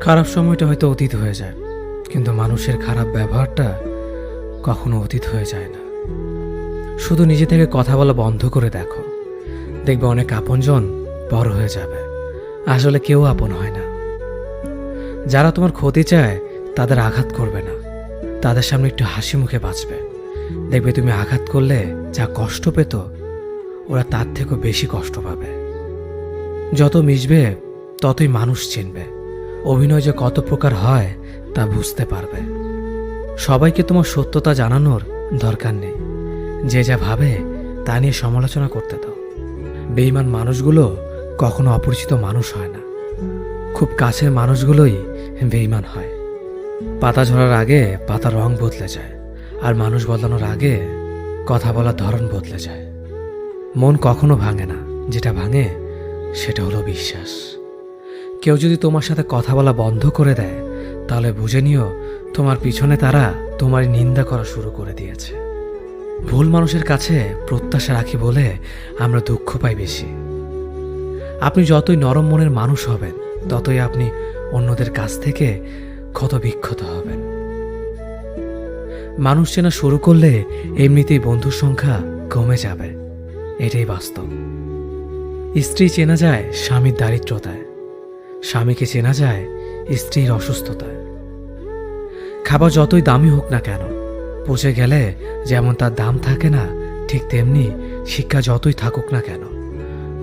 খারাপ সময়টা হয়তো অতীত হয়ে যায়, কিন্তু মানুষের খারাপ ব্যবহারটা কখনো অতীত হয়ে যায় না। শুধু নিজে থেকে কথা বলা বন্ধ করে দেখো, দেখবে অনেক আপনজন বড় হয়ে যাবে। আসলে কেউ আপন হয় না। যারা তোমার ক্ষতি চায় তাদের আঘাত করবে না, তাদের সামনে একটু হাসি মুখে বাঁচবে। দেখবে তুমি আঘাত করলে যা কষ্ট পেত, ওরা তার থেকেও বেশি কষ্ট পাবে। যত মিশবে ততই মানুষ চিনবে। অভিনয় যে কত প্রকার হয় তা বুঝতে পারবে। সবাইকে তোমার সত্যতা জানানোর দরকার নেই। যে যা ভাবে তা নিয়ে সমালোচনা করতে দাও। বেঈমান মানুষগুলো কখনো অপরিচিত মানুষ হয় না, খুব কাছের মানুষগুলোই বেঈমান হয়। পাতা ঝরার আগে পাতার রং বদলে যায়, আর মানুষ বদলানোর আগে কথা বলার ধরন বদলে যায়। মন কখনো ভাঙে না, যেটা ভাঙে সেটা হলো বিশ্বাস। কেউ যদি তোমার সাথে কথা বলা বন্ধ করে দেয়, তাহলে বুঝে নিও তোমার পিছনে তারা তোমার নিন্দা করা শুরু করে দিয়েছে। ভুল মানুষের কাছে প্রত্যাশা রাখি বলে আমরা দুঃখ পাই বেশি। আপনি যতই নরম মনের মানুষ হবেন, ততই আপনি অন্যদের কাছ থেকে ক্ষত বিক্ষত হবেন। মানুষ চেনা শুরু করলে এমনিতেই বন্ধুর সংখ্যা কমে যাবে, এটাই বাস্তব। স্ত্রী চেনা যায় স্বামীর দারিদ্রতায়, স্বামীকে চেনা যায় স্ত্রীর অসুস্থতায়। খাবার যতই দামি হোক না কেন, পচে গেলে যেমন তার দাম থাকে না, ঠিক তেমনি শিক্ষা যতই থাকুক না কেন,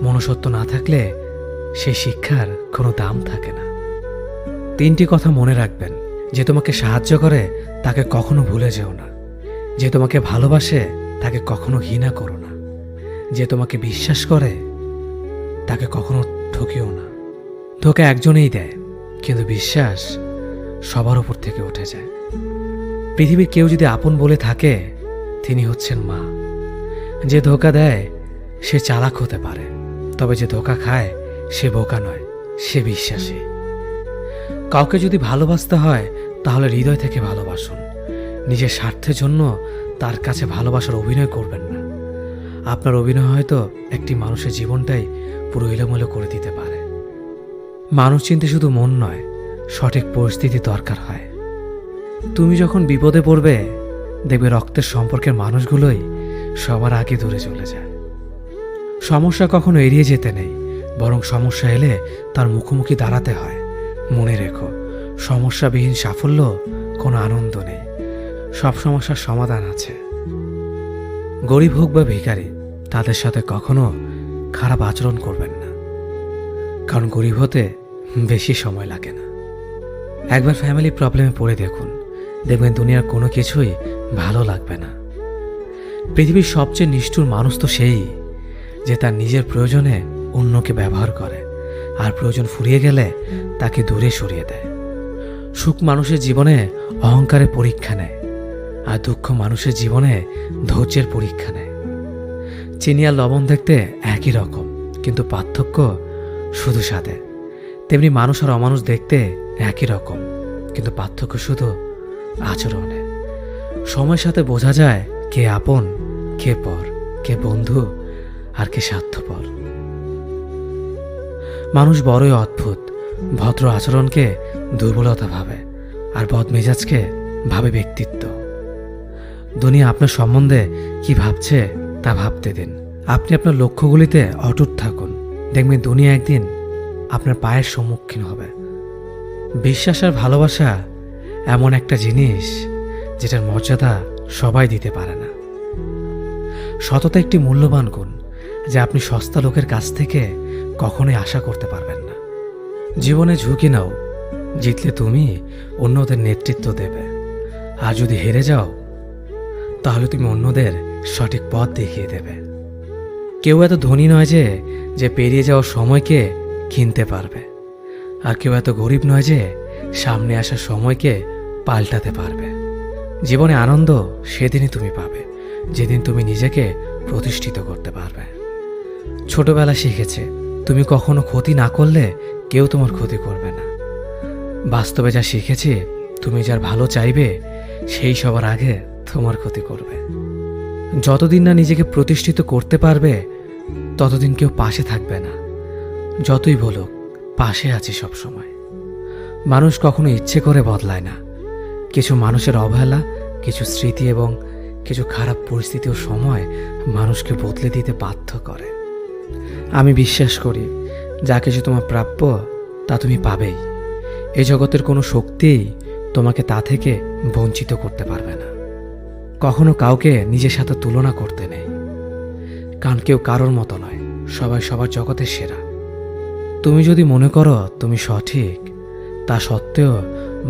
মনুষ্যত্ব না থাকলে সেই শিক্ষার কোনো দাম থাকে না। 3টি কথা মনে রাখবেন। যে তোমাকে সাহায্য করে তাকে কখনো ভুলে যেও না। যে তোমাকে ভালোবাসে তাকে কখনো ঘৃণা করো না। যে তোমাকে বিশ্বাস করে তাকে কখনো ঠকিও না। ধোঁকা একজনেই দেয়, কিন্তু বিশ্বাস সবার উপর থেকে উঠে যায়। পৃথিবীর কেউ যদি আপন বলে থাকে, তিনি হচ্ছেন মা। যে ধোঁকা দেয় সে চালাক হতে পারে, তবে যে ধোঁকা খায় সে বোকা নয়, সে বিশ্বাসী। কাউকে যদি ভালোবাসতে হয় তাহলে হৃদয় থেকে ভালোবাসুন। নিজের স্বার্থের জন্য তার কাছে ভালোবাসার অভিনয় করবেন না। আপনার অভিনয় হয়তো একটি মানুষের জীবনটাই পুরো এলোমেলো করে দিতে পারে। মানুষ চিনতে শুধু মন নয়, সঠিক পরিস্থিতি দরকার হয়। তুমি যখন বিপদে পড়বে, দেখবে রক্তের সম্পর্কের মানুষগুলোই সবার আগে দূরে চলে যায়। সমস্যা কখনো এড়িয়ে যেতে নেই, বরং সমস্যা এলে তার মুখোমুখি দাঁড়াতে হয়। মনে রেখো, সমস্যাবিহীন সাফল্য কোনো আনন্দ নেই। সব সমস্যার সমাধান আছে। গরিব হোক বা ভিখারি, তাদের সাথে কখনো খারাপ আচরণ করবেন না, কারণ গরিব হতে বেশি সময় লাগে না। একবার ফ্যামিলি প্রবলেমে পড়ে দেখুন, দেখবেন দুনিয়ার কোনো কিছুই ভালো লাগবে না। পৃথিবীর সবচেয়ে নিষ্ঠুর মানুষ তো সেই, যে তার নিজের প্রয়োজনে অন্যকে ব্যবহার করে, আর প্রয়োজন ফুরিয়ে গেলে তাকে দূরে সরিয়ে দেয়। সুখ মানুষের জীবনে অহংকারের পরীক্ষা নেয়, আর দুঃখ মানুষের জীবনে ধৈর্যের পরীক্ষা নেয়। চিনি আর লবণ দেখতে একই রকম, কিন্তু পার্থক্য শুধু স্বাদে। তেমনি মানুষ আর অমানুষ দেখতে একই রকম, কিন্তু পার্থক্য শুধু আচরণে। সময়ের সাথে বোঝা যায় কে আপন, কে পর, কে বন্ধু আর কে স্বার্থপর। মানুষ বড়ই অদ্ভুত। ভদ্র আচরণকে দুর্বলতা ভাবে, আর বদমেজাজকে ভাবে ব্যক্তিত্ব। দুনিয়া আপনার সম্বন্ধে কি ভাবছে তা ভাবতে দিন। আপনি আপনার লক্ষ্যগুলিতে অটুট থাকুন, দেখবেন দুনিয়া একদিন আপনার পায়ের সম্মুখীন হবে। বিশ্বাস আর ভালোবাসা এমন একটা জিনিস যেটার মর্যাদা সবাই দিতে পারে না। সততা একটি মূল্যবান গুণ, যা আপনি সস্তা লোকের কাছ থেকে কখনোই আশা করতে পারবেন না। জীবনে ঝুঁকি নাও, জিতলে তুমি অন্যদের নেতৃত্ব দেবে, আর যদি হেরে যাও তাহলে তুমি অন্যদের সঠিক পথ দেখিয়ে দেবে। কেউ এত ধনী নয় যে পেরিয়ে যাওয়ার সময়কে কিনতে পারবে, আর কেউ এত গরিব নয় যে সামনে আসার সময়কে পাল্টাতে পারবে। জীবনে আনন্দ সেদিনই তুমি পাবে, যেদিন তুমি নিজেকে প্রতিষ্ঠিত করতে পারবে। ছোটবেলা শিখেছে, তুমি কখনো ক্ষতি না করলে কেউ তোমার ক্ষতি করবে না। বাস্তবে যা শিখেছি, তুমি যার ভালো চাইবে সেই সবার আগে তোমার ক্ষতি করবে। যতদিন না নিজেকে প্রতিষ্ঠিত করতে পারবে, ততদিন কেউ পাশে থাকবে না। যতই বলুক পাশে আছি সব সময়। মানুষ কখনো ইচ্ছে করে বদলায় না। কিছু মানুষের অবহেলা, কিছু স্মৃতি এবং কিছু খারাপ পরিস্থিতি ও সময় মানুষকে বদলে দিতে বাধ্য করে। আমি বিশ্বাস করি যা কিছু তোমার প্রাপ্য তা তুমি পাবেই। এই জগতের কোনো শক্তিই তোমাকে তা থেকে বঞ্চিত করতে পারবে না। কখনো কাউকে নিজের সাথে তুলনা করতে নেই, কারণ কেউ কারোর মতো নয়, সবাই সবার জগতের সেরা। তুমি যদি মনে করো তুমি সঠিক, তা সত্ত্বেও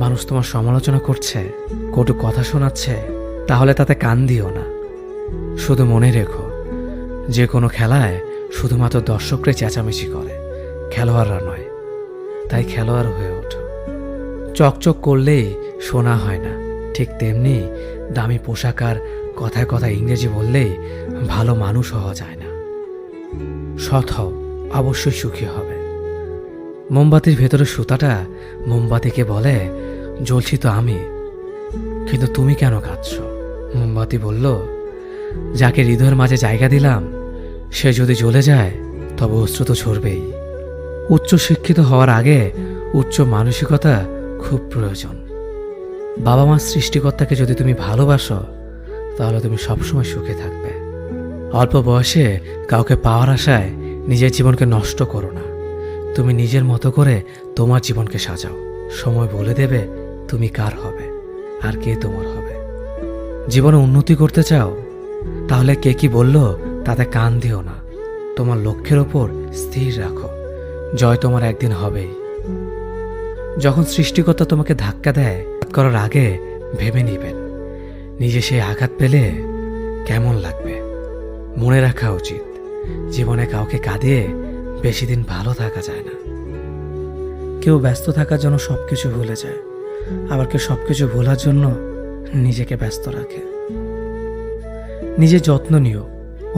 মানুষ তোমার সমালোচনা করছে, কটু কথা শোনাচ্ছে, তাহলে তাতে কান দিও না। শুধু মনে রেখো, যে কোনো খেলায় শুধুমাত্র দর্শকরাই চেঁচামেচি করে, খেলোয়াড়রা নয়। তাই খেলোয়াড় হয়ে ওঠো। চকচক করলেই শোনা হয় না, ঠিক তেমনি দামি পোশাক আর কথায় কথায় ইংরেজি বললেই ভালো মানুষ হওয়া যায় না। সৎ হও, অবশ্যই সুখী হবে। মোমবাতির ভেতরে সুতাটা মোমবাতিকে বলে, জ্বলছি তো আমি, কিন্তু তুমি কেন কাঁদছ? মোমবাতি বলল, যাকে হৃদয়ের মাঝে জায়গা দিলাম সে যদি জ্বলে যায় তবে অশ্রু তো ঝরবেই। উচ্চ শিক্ষিত হওয়ার আগে উচ্চ মানসিকতা খুব প্রয়োজন। বাবা মার সৃষ্টিকর্তাকে যদি তুমি ভালোবাসো তাহলে তুমি সবসময় সুখে থাকবে। অল্প বয়সে কাউকে পাওয়ার আশায় নিজের জীবনকে নষ্ট করো না। তুমি নিজের মতো করে তোমার জীবনকে সাজাও। সময় বলে দেবে তুমি কার হবে আর কে তোমার হবে। জীবনে উন্নতি করতে চাও? তাহলে কে কি বলল তাতে কান দিও না। তোমার লক্ষ্যের ওপর স্থির রাখো, জয় তোমার একদিন হবেই। যখন সৃষ্টিকর্তা তোমাকে ধাক্কা দেয় করার আগে ভেবে নিবেন নিজে সেই আঘাত পেলে কেমন লাগবে। মনে রাখা উচিত, জীবনে কাউকে কাঁদিয়ে বেশি দিন ভালো থাকা যায় না। কেউ ব্যস্ত থাকার জন্য সবকিছু ভুলে যায়, আবার কেউ সবকিছু ভোলার জন্য নিজেকে ব্যস্ত রাখে। নিজের যত্ন নিও,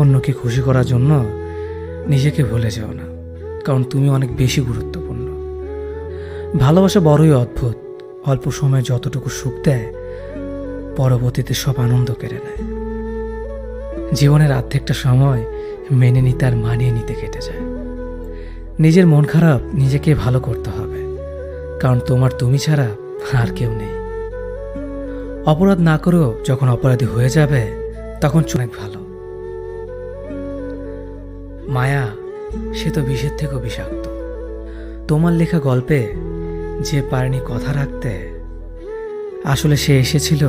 অন্যকে খুশি করার জন্য নিজেকে ভুলে যেও না, কারণ তুমি অনেক বেশি গুরুত্বপূর্ণ। ভালোবাসা বড়ই অদ্ভুত, অল্প সময়ে যতটুকু সুখ দেয় পরবর্তীতে সব আনন্দ কেড়ে নেয়। জীবনের অর্ধেকটা সময় মেনে নিতে আর মানিয়ে নিতে কেটে যায়। নিজের মন খারাপ নিজেকে ভালো করতে হবে, কারণ তোমার তুমি ছাড়া আর কেউ নেই। অপরাধ না করেও যখন অপরাধী হয়ে যাবে তখন অনেক ভালো। মায়া সে তো বিষের থেকেও বিষাক্ত। তোমার লেখা গল্পে যে পারেনি কথা রাখতে, আসলে সে এসেছিল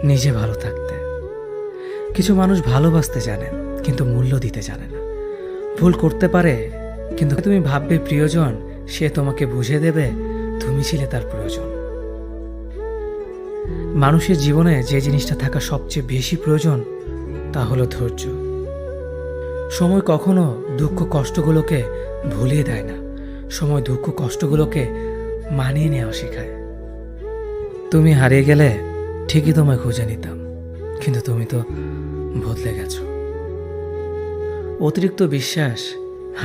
নিজে ভালো থাকতে। কিছু মানুষ ভালোবাসতে জানে কিন্তু মূল্য দিতে জানে না। ভুল করতে পারে, কিন্তু তুমি ভাববে প্রিয়জন, সে তোমাকে বুঝে দেবে তুমি ছিলে তার প্রয়োজন। মানুষের জীবনে যে জিনিসটা থাকা সবচেয়ে বেশি প্রয়োজন তা হলো ধৈর্য। সময় কখনো দুঃখ কষ্টগুলোকে ভুলিয়ে দেয় না, সময় দুঃখ কষ্টগুলোকে মানিয়ে নেওয়া শেখায়। তুমি হারিয়ে গেলে ঠিকই তোমায় খুঁজে নিতাম, কিন্তু তুমি তো বদলে গেছো। অতিরিক্ত বিশ্বাস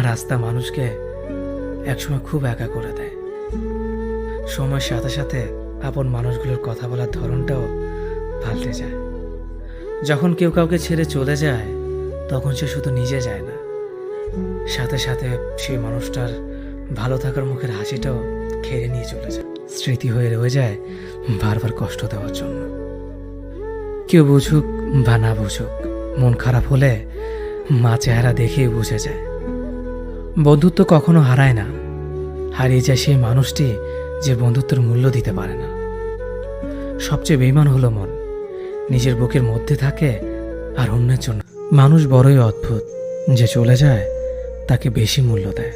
রাস্তা মানুষকে একসময় খুব একা করে দেয়। সময়ের সাথে সাথে আপন মানুষগুলোর কথা বলার ধরনটাও পাল্টে যায়। যখন কেউ কাউকে ছেড়ে চলে যায় তখন সে শুধু নিজে যায় না, সাথে সাথে সেই মানুষটার ভালো থাকার মুখের হাসিটাও খেয়ে নিয়ে চলে যায়। স্মৃতি হয়ে রয়ে যায় বারবার কষ্ট দেওয়ার জন্য। কেউ বুঝুক বা না বুঝুক, মন খারাপ হলে মা চেহারা দেখেই বুঝে যায়। বন্ধুত্ব কখনো হারায় না, হারিয়ে যায় সেই মানুষটি যে বন্ধুত্বের মূল্য দিতে পারে না। সবচেয়ে বেঈমান হলো মন, নিজের বুকের মধ্যে থাকে আর অন্যের জন্য। মানুষ বড়ই অদ্ভুত, যে চলে যায় তাকে বেশি মূল্য দেয়,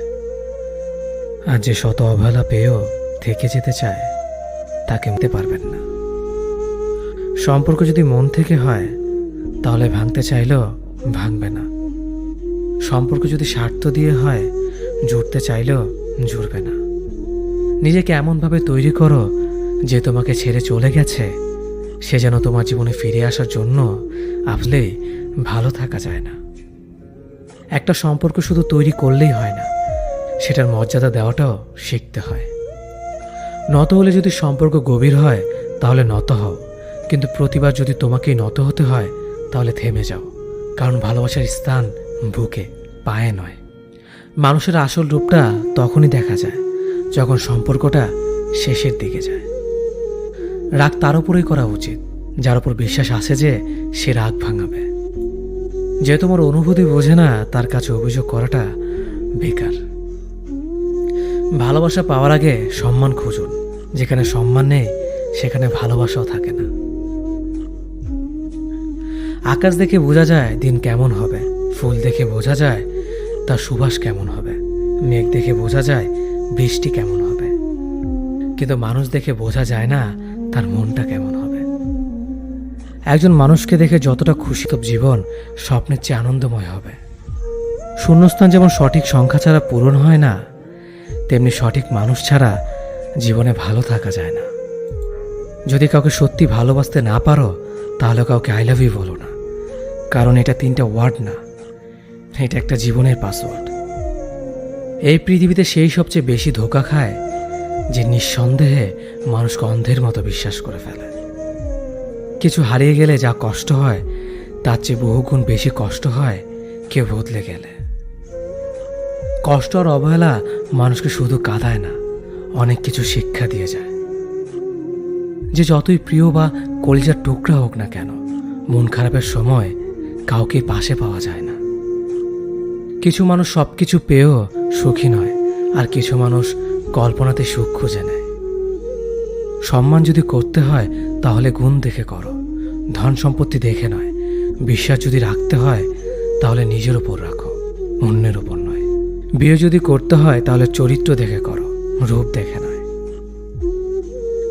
আর যে শত অবহেলা পেয়েও থেকে যেতে চায় তাকে নিতে পারবেন না। সম্পর্ক যদি মন থেকে হয় তাহলে ভাঙতে চাইলেও ভাঙবে না। সম্পর্ক যদি স্বার্থ দিয়ে হয় জুড়তে চাইলেও জুড়বে না। নিজেকে এমনভাবে তৈরি করো যে তোমাকে ছেড়ে চলে গেছে সে যেন তোমার জীবনে ফিরে আসার জন্য আসলেই ভালো থাকা যায় না। একটা সম্পর্ক শুধু তৈরি করলেই হয় না, সেটার মর্যাদা দেওয়াটাও শিখতে হয়। নত হলে যদি সম্পর্ক গভীর হয় তাহলে নত হও, কিন্তু প্রতিবার যদি তোমাকেই নত হতে হয় তাহলে থেমে যাও, কারণ ভালোবাসার স্থান বুকে, পায়ে নয়। মানুষের আসল রূপটা তখনই দেখা যায় যখন সম্পর্কটা শেষের দিকে যায়। রাগ তার উপরেই করা উচিত যার উপর বিশ্বাস আছে যে সে রাগ ভাঙাবে। যে তোমার অনুভূতি বোঝে না তার কাছে অভিযোগ করাটা বেকার। ভালোবাসা পাওয়ার আগে সম্মান খুঁজুন। যেখানে সম্মান নেই সেখানে ভালোবাসাও থাকে না। আকাশ দেখে বোঝা যায় দিন কেমন হবে, ফুল দেখে বোঝা যায় তার সুবাস কেমন হবে, মেঘ দেখে বোঝা যায় বৃষ্টি কেমন হবে, কিন্তু মানুষ দেখে বোঝা যায় না তার মনটা কেমন হবে। একজন মানুষকে দেখে যতটা খুশি তো জীবন স্বপ্নের চেয়ে আনন্দময় হবে। শূন্যস্থান যেমন সঠিক সংখ্যা ছাড়া পূরণ হয় না, তেমনি সঠিক মানুষ ছাড়া জীবনে ভালো থাকা যায় না। যদি কাউকে সত্যি ভালোবাসতে না পারো তাহলে কাউকে আই লাভ ইউ বলো না, কারণ এটা 3টা ওয়ার্ড না, এটা একটা জীবনের পাসওয়ার্ড। এই পৃথিবীতে সেই সবচেয়ে বেশি ধোঁকা খায় যে নিঃসন্দেহে মানুষকে অন্ধের মতো বিশ্বাস করে ফেলে। কিছু হারিয়ে গেলে যা কষ্ট হয় তার চেয়ে বহুগুণ বেশি কষ্ট হয় কেউ বদলে গেলে। কষ্ট আর অবহেলা মানুষকে শুধু কাঁদায় না, অনেক কিছু শিক্ষা দিয়ে যায়। যে যতই প্রিয় বা কলিজার টুকরা হোক না কেন, মন খারাপের সময় কাউকে পাশে পাওয়া যায় না। কিছু মানুষ সব কিছু পেয়েও সুখী নয়, আর কিছু মানুষ কল্পনাতে সুখ খুঁজে নেয়। সম্মান যদি করতে হয় তাহলে গুণ দেখে করো, ধন সম্পত্তি দেখে নয়। বিশ্বাস যদি রাখতে হয় তাহলে নিজের উপর রাখো, অন্যের উপর নয়। বিয়ে যদি করতে হয় তাহলে চরিত্র দেখে করো, রূপ দেখে নয়।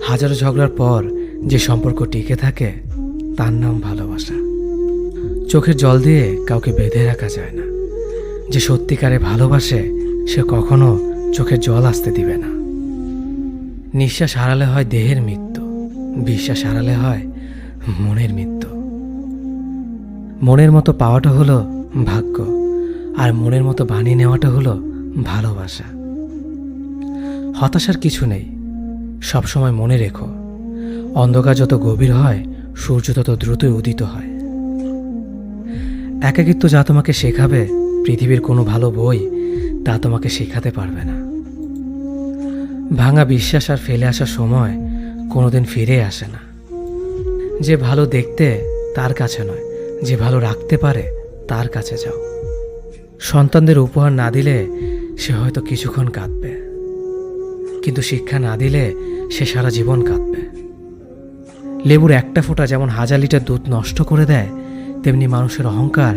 হাজারো ঝগড়ার পর যে সম্পর্ক টিকে থাকে তার নাম ভালোবাসা। চোখের জল দিয়ে কাউকে বেঁধে রাখা যায় না। যে সত্যিকারে ভালোবাসে সে কখনো চোখের জল আসতে দিবে না। নিঃশ্বাস হারালে হয় দেহের মৃত্যু, বিশ্বাস হারালে হয় মনের মৃত্যু। মনের মতো পাওয়াটা হলো ভাগ্য, আর মনের মতো বানিয়ে নেওয়াটা হলো ভালোবাসা। হতাশার কিছু নেই, সবসময় মনে রেখো অন্ধকার যত গভীর হয় সূর্য তত দ্রুতই উদিত হয়। একাকিত্ব যা তোমাকে শেখাবে পৃথিবীর কোনো ভালো বই তা তোমাকে শেখাতে পারবে না। ভাঙা বিশ্বাস আর ফেলে আসার সময় কোনোদিন ফিরে আসে না। যে ভালো দেখতে তার কাছে নয়, যে ভালো রাখতে পারে তার কাছে যাও। সন্তানদের উপহার না দিলে সে হয়তো কিছুক্ষণ কাঁদবে, কিন্তু শিক্ষা না দিলে সে সারা জীবন কাঁদবে। লেবুর একটা ফোঁটা যেমন 1000 লিটার দুধ নষ্ট করে দেয়, তেমনি মানুষের অহংকার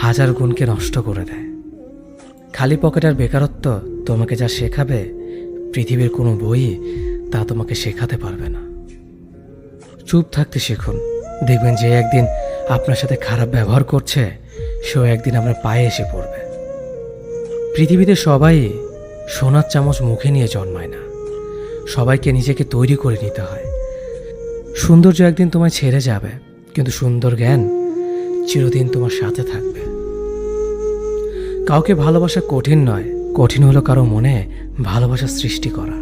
1000 গুণকে নষ্ট করে দেয়। খালি পকেট আর বেকারত্ব তোমাকে যা শেখাবে পৃথিবীর কোনো বই তা তোমাকে শেখাতে পারবে না। চুপ থাকতে শিখুন, দেখবেন যে একদিন আপনার সাথে খারাপ ব্যবহার করছে সেও একদিন আপনার পায়ে এসে পড়বে। পৃথিবীতে সবাই সোনার চামচ মুখে নিয়ে জন্মায় না, সবাইকে নিজেকে তৈরি করে নিতে হয়। সৌন্দর্য একদিন তোমায় ছেড়ে যাবে, কিন্তু সুন্দর জ্ঞান চিরদিন তোমার সাথে থাকবে। কাউকে ভালোবাসা কঠিন নয়, কঠিন হলো কারো মনে ভালোবাসা সৃষ্টি করা।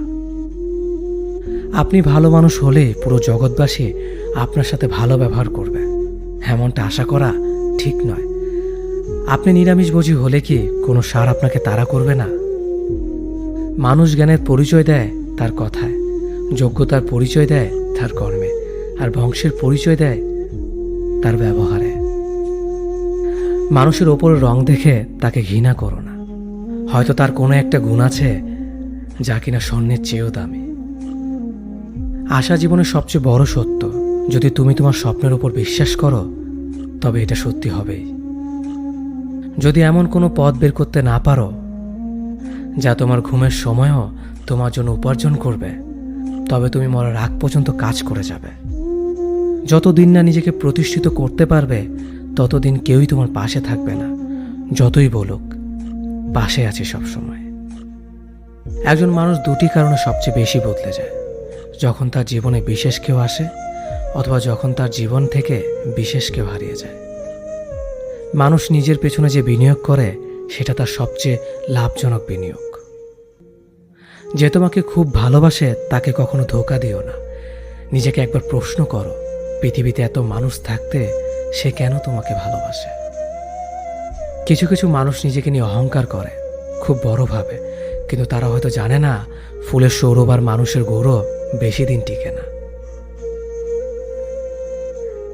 আপনি ভালো মানুষ হলে পুরো জগৎবাসী আপনার সাথে ভালো ব্যবহার করবে, এমনটা আশা করা ঠিক নয়। আপনি নিরামিষভোজী হলে কি কোনো সার আপনাকে তাড়া করবে না? মানুষ জ্ঞানের পরিচয় দেয় তার কথায়, যোগ্যতার পরিচয় দেয় তার কর্মে, আর বংশের পরিচয় দেয় তার ব্যবহারে। মানুষের ওপরের রং দেখে তাকে ঘৃণা করো না, হয়তো তার কোনো একটা গুণ আছে যা কিনা স্বর্ণের চেয়েও দামি। আশা জীবনের সবচেয়ে বড় সত্য। যদি তুমি তোমার স্বপ্নের উপর বিশ্বাস করো তবে এটা সত্যি হবেই। যদি এমন কোনো পথ বের করতে না পারো যা তোমার ঘুমের সময়ও তোমার জন্য উপার্জন করবে, তবে তুমি মরার আগ পর্যন্ত কাজ করে যাবে। যতদিন না নিজেকে প্রতিষ্ঠিত করতে পারবে ততদিন কেউই তোমার পাশে থাকবে না, যতই বলুক পাশে আছে সব সময়। একজন মানুষ দুটি কারণে সবচেয়ে বেশি বদলে যায়: যখন তার জীবনে বিশেষ কেউ আসে, অথবা যখন তার জীবন থেকে বিশেষ কেউ হারিয়ে যায়। মানুষ নিজের পেছনে যে বিনিয়োগ করে সেটা তার সবচেয়ে লাভজনক বিনিয়োগ। যে তোমাকে খুব ভালোবাসে তাকে কখনো ধোঁকা দিও না। নিজেকে একবার প্রশ্ন করো, পৃথিবীতে এত মানুষ থাকতে সে কেন তোমাকে ভালোবাসে? কিছু কিছু মানুষ নিজেকে নিয়ে অহংকার করে, খুব বড় ভাবে, কিন্তু তারা হয়তো জানে না ফুলের সৌরভ আর মানুষের গৌরব বেশি দিন টিকে না।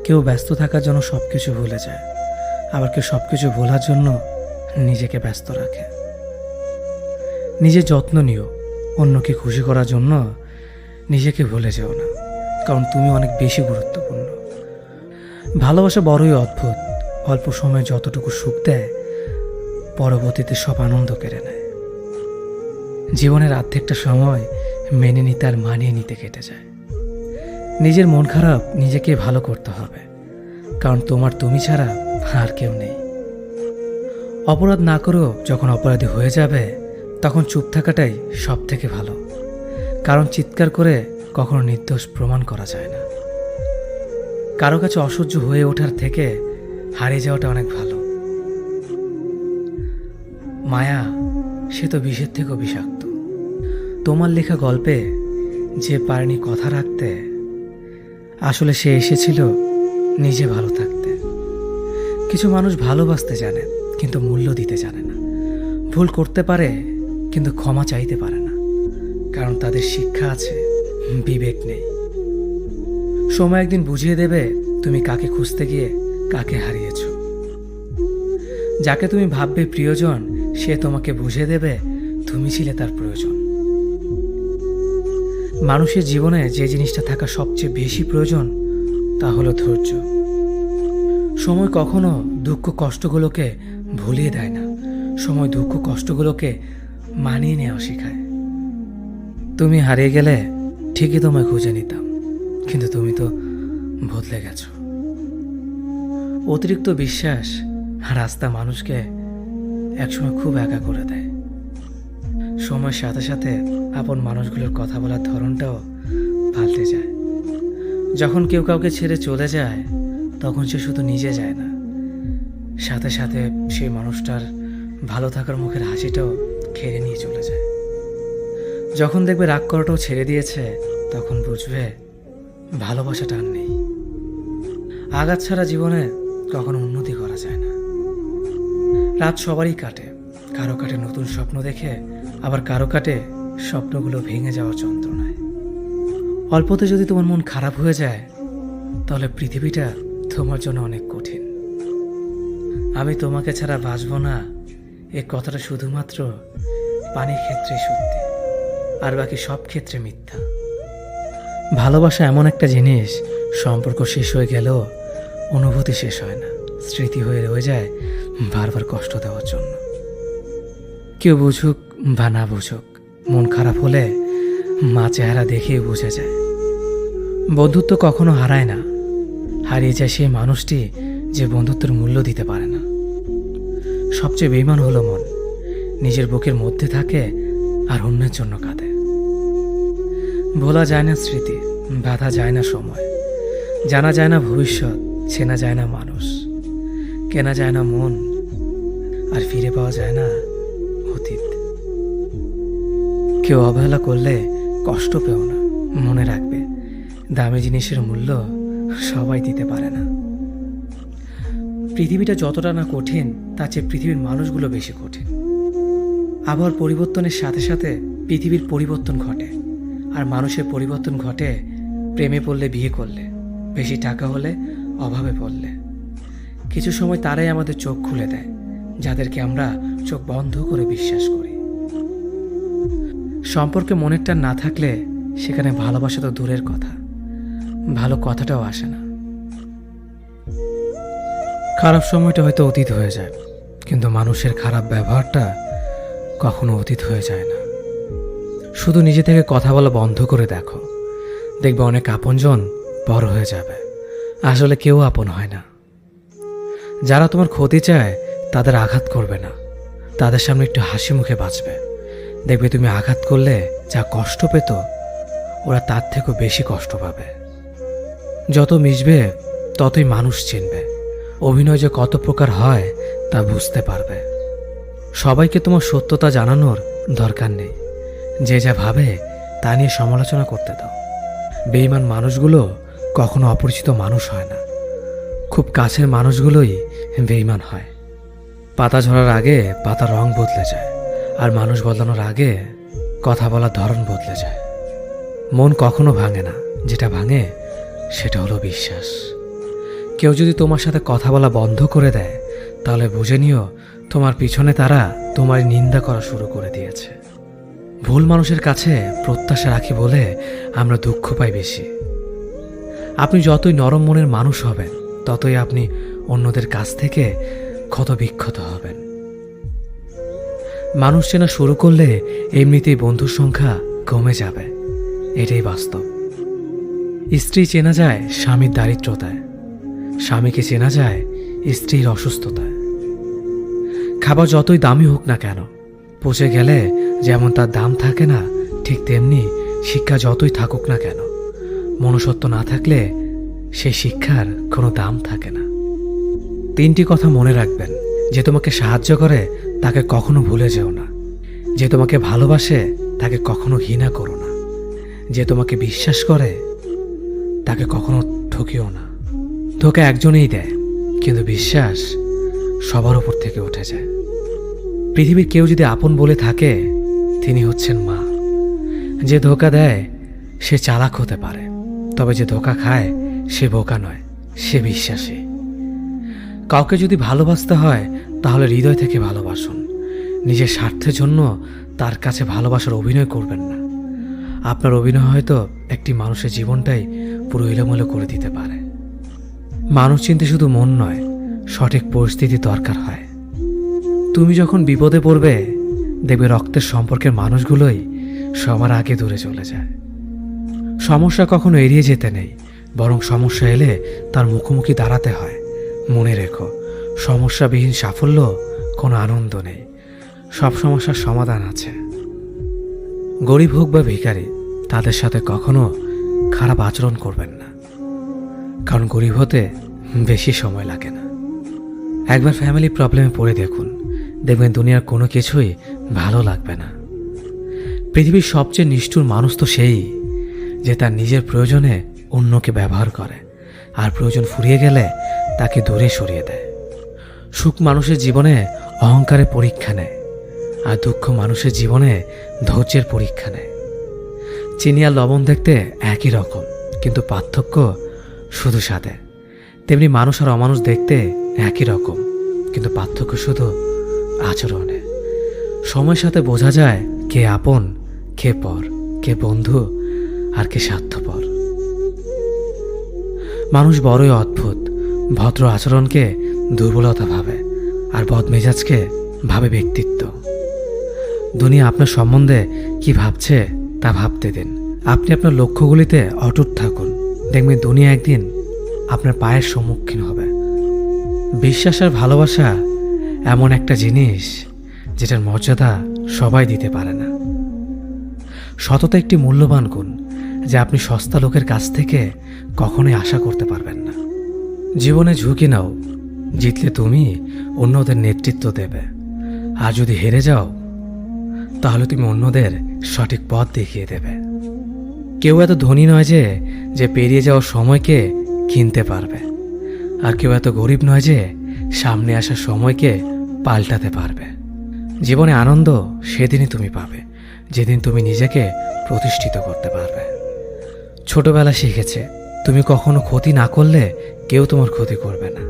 কেউ ব্যস্ত থাকার জন্য সবকিছু ভুলে যায়, আবার কেউ সবকিছু ভোলার জন্য নিজেকে ব্যস্ত রাখে। নিজের যত্ন নিও, অন্যকে খুশি করার জন্য নিজেকে ভুলে যেও না, কারণ তুমি অনেক বেশি গুরুত্বপূর্ণ। ভালোবাসা বড়ই অদ্ভুত, অল্প সময়ে যতটুকু সুখ দেয় পরবর্তীতে সব আনন্দ কেড়ে নেয়। জীবনের অর্ধেকটা সময় মেনে নিতে আর মানিয়ে নিতে কেটে যায়। নিজের মন খারাপ নিজেকে ভালো করতে হবে, কারণ তোমার তুমি ছাড়া আর কেউ নেই। অপরাধ না করেও যখন অপরাধী হয়ে যাবে তখন চুপ থাকাটাই সব থেকে ভালো, কারণ চিৎকার করে কখনো নির্দোষ প্রমাণ করা যায় না। কারো কাছে অসহ্য হয়ে ওঠার থেকে হারিয়ে যাওয়াটা অনেক ভালো। মায়া সে তো বিষের থেকেও বিষাক্ত। তোমার লেখা গল্পে যে পারেনি কথা রাখতে, আসলে সে এসেছিল নিজে ভালো থাকতে। কিছু মানুষ ভালোবাসতে জানে কিন্তু মূল্য দিতে জানে না। ভুল করতে পারে কিন্তু ক্ষমা চাইতে পারে না, কারণ তাদের শিক্ষা আছে, বিবেক নেই। সময় একদিন বুঝিয়ে দেবে তুমি কাকে খুঁজতে গিয়ে কাকে হারিয়েছ। যাকে তুমি ভাববে প্রিয়জন সে তোমাকে বুঝিয়ে দেবে তুমি ছিলে তার প্রয়োজন। মানুষের জীবনে যে জিনিসটা থাকা সবচেয়ে বেশি প্রয়োজন তা হলো ধৈর্য। সময় কখনো দুঃখ কষ্টগুলোকে ভুলিয়ে দেয় না, সময় দুঃখ কষ্টগুলোকে মানিয়ে নেওয়া শেখায়। তুমি হারিয়ে গেলে ঠিকই তোমায় খুঁজে নিতাম, কিন্তু তুমি তো বদলে গেছো। অতিরিক্ত বিশ্বাস রাস্তা মানুষকে একসময় খুব একা করে দেয়। সময়ের সাথে সাথে আপন মানুষগুলোর কথা বলার ধরনটাও পাল্টে যায়। যখন কেউ কাউকে ছেড়ে চলে যায় তখন সে শুধু নিজে যায় না, সাথে সাথে সেই মানুষটার ভালো থাকার মুখের হাসিটাও খেয়ে নিয়ে চলে যায়। যখন দেখবে রাগ করাটাও ছেড়ে দিয়েছে তখন বুঝবে ভালোবাসাটা আর নেই। আঘাত ছাড়া জীবনে কখনো উন্নতি করা যায় না। রাত সবারই কাটে, কারো কাটে নতুন স্বপ্ন দেখে, আবার কারো কাটে স্বপ্নগুলো ভেঙে যাওয়ার যন্ত্রণায়। অল্পতে যদি তোমার মন খারাপ হয়ে যায় তাহলে পৃথিবীটা তোমার জন্য অনেক কঠিন। আমি তোমাকে ছাড়া বাঁচব না এ কথাটা শুধুমাত্র পানির ক্ষেত্রে সত্যি, আর বাকি সব ক্ষেত্রে মিথ্যা। ভালোবাসা এমন একটা জিনিস, সম্পর্ক শেষ হয়ে গেলেও অনুভূতি শেষ হয় না, স্মৃতি হয়ে রয়ে যায় বারবার কষ্ট দেওয়ার জন্য। কেউ বুঝুক বা না বুঝুক, মন খারাপ হলে মা চেহারা দেখেই বুঝে যায়। বন্ধুত্ব কখনো হারায় না, হারিয়ে যায় সেই মানুষটি যে বন্ধুত্বের মূল্য দিতে পারে না। সবচেয়ে বেঈমান হলো মন, নিজের বুকের মধ্যে থাকে আর অন্যের জন্য কাঁদে। ভোলা যায় না স্মৃতি, বাধা যায় না সময়, জানা যায় না ভবিষ্যৎ, চেনা যায় না মানুষ, কেনা যায় না মন, আর ফিরে পাওয়া যায় না অতীত। কেউ অবহেলা করলে কষ্ট পেও না, মনে রাখবে দামি জিনিসের মূল্য সবাই দিতে পারে না। পৃথিবীটা যতটা না কঠিন তার চেয়ে পৃথিবীর মানুষগুলো বেশি কঠিন। আবহাওয়ার পরিবর্তনের সাথে সাথে পৃথিবীর পরিবর্তন ঘটে, আর মানুষের পরিবর্তন ঘটে প্রেমে পড়লে, বিয়ে করলে, বেশি টাকা হলে, অভাবে পড়লে। কিছু সময় তারাই আমাদের চোখ খুলে দেয় যাদেরকে আমরা চোখ বন্ধ করে বিশ্বাস করি। সম্পর্কে মনের টান না থাকলে সেখানে ভালোবাসা তো দূরের কথা, ভালো কথাটাও আসে না। খারাপ সময়টা হয়তো অতীত হয়ে যায়, কিন্তু মানুষের খারাপ ব্যবহারটা কখনো অতীত হয়ে যায় না। শুধু নিজে থেকে কথা বলা বন্ধ করে দেখো, দেখবে অনেক আপনজন বড় হয়ে যাবে। আসলে কেউ আপন হয় না। যারা তোমার ক্ষতি চায় তাদের আঘাত করবে না, তাদের সামনে একটু হাসি মুখে বাঁচবে। দেখবে তুমি আঘাত করলে যা কষ্ট পেত ওরা তার থেকেও বেশি কষ্ট পাবে। যত মিশবে ততই মানুষ চিনবে, অভিনয় যে কত প্রকার হয় তা বুঝতে পারবে। সবাইকে তোমার সত্যতা জানানোর দরকার নেই, যে যা ভাবে তা নিয়ে সমালোচনা করতে দাও। বেঈমান মানুষগুলো কখনো অপরিচিত মানুষ হয় না, খুব কাছের মানুষগুলোই বেঈমান হয়। পাতা ঝরার আগে পাতার রং বদলে যায়, আর মানুষ বদলানোর আগে কথা বলার ধরন বদলে যায়। মন কখনো ভাঙে না, যেটা ভাঙে সেটা হলো বিশ্বাস। কেউ যদি তোমার সাথে কথা বলা বন্ধ করে দেয়, তাহলে বুঝে নিও তোমার পিছনে তারা তোমার নিন্দা করা শুরু করে দিয়েছে। ভুল মানুষের কাছে প্রত্যাশা রাখি বলে আমরা দুঃখ পাই বেশি। আপনি যতই নরম মনের মানুষ হবেন, ততই আপনি অন্যদের কাছ থেকে ক্ষত বিক্ষত হবেন। মানুষ চেনা শুরু করলে এমনিতেই বন্ধুর সংখ্যা কমে যাবে, এটাই বাস্তব। স্ত্রী চেনা যায় স্বামীর দারিদ্রতায়, স্বামীকে চেনা যায় স্ত্রীর অসুস্থতায়। খাবার যতই দামি হোক না কেন, পচে গেলে যেমন তার দাম থাকে না, ঠিক তেমনি শিক্ষা যতই থাকুক না কেন, মনুষ্যত্ব না থাকলে সেই শিক্ষার কোনো দাম থাকে না। 3টি কথা মনে রাখবেন। যে তোমাকে সাহায্য করে তাকে কখনো ভুলে যেও না। যে তোমাকে ভালোবাসে তাকে কখনো ঘৃণা করো না। যে তোমাকে বিশ্বাস করে তাকে কখনো ঠকিও না। ধোঁকা একজনেই দেয়, কিন্তু বিশ্বাস সবার উপর থেকে উঠে যায়। পৃথিবীর কেউ যদি আপন বলে থাকে, তিনি হচ্ছেন মা। যে ধোঁকা দেয় সে চালাক হতে পারে, তবে যে ধোঁকা খায় সে বোকা নয়, সে বিশ্বাসী। কাউকে যদি ভালোবাসতে হয় তাহলে হৃদয় থেকে ভালোবাসুন। নিজের স্বার্থের জন্য তার কাছে ভালোবাসার অভিনয় করবেন না। আপনার অভিনয় হয়তো একটি মানুষের জীবনটাই পুরো এলোমেলো করে দিতে পারে। মানুষ চিনতে শুধু মন নয়, সঠিক পরিস্থিতি দরকার হয়। তুমি যখন বিপদে পড়বে, দেখবে রক্তের সম্পর্কের মানুষগুলোই সবার আগে দূরে চলে যায়। সমস্যা কখনো এড়িয়ে যেতে নেই, বরং সমস্যা এলে তার মুখোমুখি দাঁড়াতে হয়। মনে রেখো, সমস্যাবিহীন সাফল্য কোনো আনন্দ নেই। সব সমস্যার সমাধান আছে। গরিব হোক বা ভিখারি, তাদের সাথে কখনো খারাপ আচরণ করবেন না, কারণ গরিব হতে বেশি সময় লাগে না। একবার ফ্যামিলি প্রবলেমে পড়ে দেখুন, দেখবেন দুনিয়ার কোনো কিছুই ভালো লাগবে না। পৃথিবীর সবচেয়ে নিষ্ঠুর মানুষ তো সেই, যে তার নিজের প্রয়োজনে অন্যকে ব্যবহার করে, আর প্রয়োজন ফুরিয়ে গেলে তাকে দূরে সরিয়ে দেয়। সুখ মানুষের জীবনে অহংকারের পরীক্ষা নেয়, আর দুঃখ মানুষের জীবনে ধৈর্যের পরীক্ষা নেয়। চিনি আর লবণ দেখতে একই রকম, কিন্তু পার্থক্য শুধু স্বাদে। তেমনি মানুষ আর অমানুষ দেখতে একই রকম, কিন্তু পার্থক্য শুধু আচরণে। সময়ের সাথে বোঝা যায় কে আপন, কে পর, কে বন্ধু আর কে স্বার্থপর। মানুষ বড়ই অদ্ভুত। ভদ্র আচরণকে দুর্বলতা ভাবে, আর বদমেজাজকে ভাবে ব্যক্তিত্ব। দুনিয়া আপনার সম্বন্ধে কি ভাবছে তা ভাবতে দিন। আপনি আপনার লক্ষ্যগুলিতে অটুট থাকুন, দেখবেন দুনিয়া একদিন আপনার পায়ের সম্মুখীন হবে। বিশ্বাস আর ভালোবাসা এমন একটা জিনিস যেটার মর্যাদা সবাই দিতে পারে না। সততা একটি মূল্যবান গুণ, যা আপনি সস্তা লোকের কাছ থেকে কখনোই আশা করতে পারবেন না। জীবনে ঝুঁকি নাও, জিতলে তুমি অন্যদের নেতৃত্ব দেবে, আর যদি হেরে যাও তাহলে তুমি অন্যদের সঠিক পথ দেখিয়ে দেবে। কেউ এত ধনী নয় যে পেরিয়ে যাওয়ার সময়কে কিনতে পারবে, আর কেউ এত গরিব নয় যে সামনে আসার সময়কে পাল্টাতে পারবে। জীবনে আনন্দ সেদিনই তুমি পাবে, যেদিন তুমি নিজেকে প্রতিষ্ঠিত করতে পারবে। ছোটবেলা শিখেছে, তুমি কখনো ক্ষতি না করলে কেউ তোমার ক্ষতি করবে না।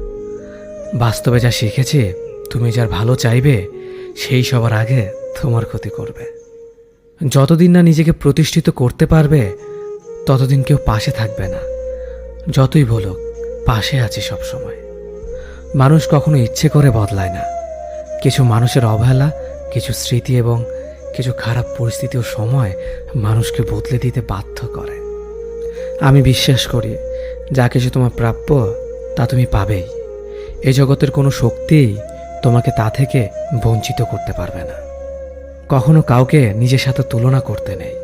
বাস্তবে যা শিখেছে, তুমি যার ভালো চাইবে সেই সবার আগে তোমার ক্ষতি করবে। যতদিন না নিজেকে প্রতিষ্ঠিত করতে পারবে, ততদিন কেউ পাশে থাকবে না। যতই বলুক, পাশে আছি সবসময়। মানুষ কখনো ইচ্ছে করে বদলায় না। কিছু মানুষের অবহেলা, কিছু স্মৃতি এবং কিছু খারাপ পরিস্থিতি ও সময় মানুষকে বদলে দিতে বাধ্য করে। আমি বিশ্বাস করি, যা কিছু তোমার প্রাপ্য তা তুমি পাবেই। এই জগতের কোনো শক্তিই তোমাকে তা থেকে বঞ্চিত করতে পারবে না। কখনো কাউকে নিজের সাথে তুলনা করতে নেই,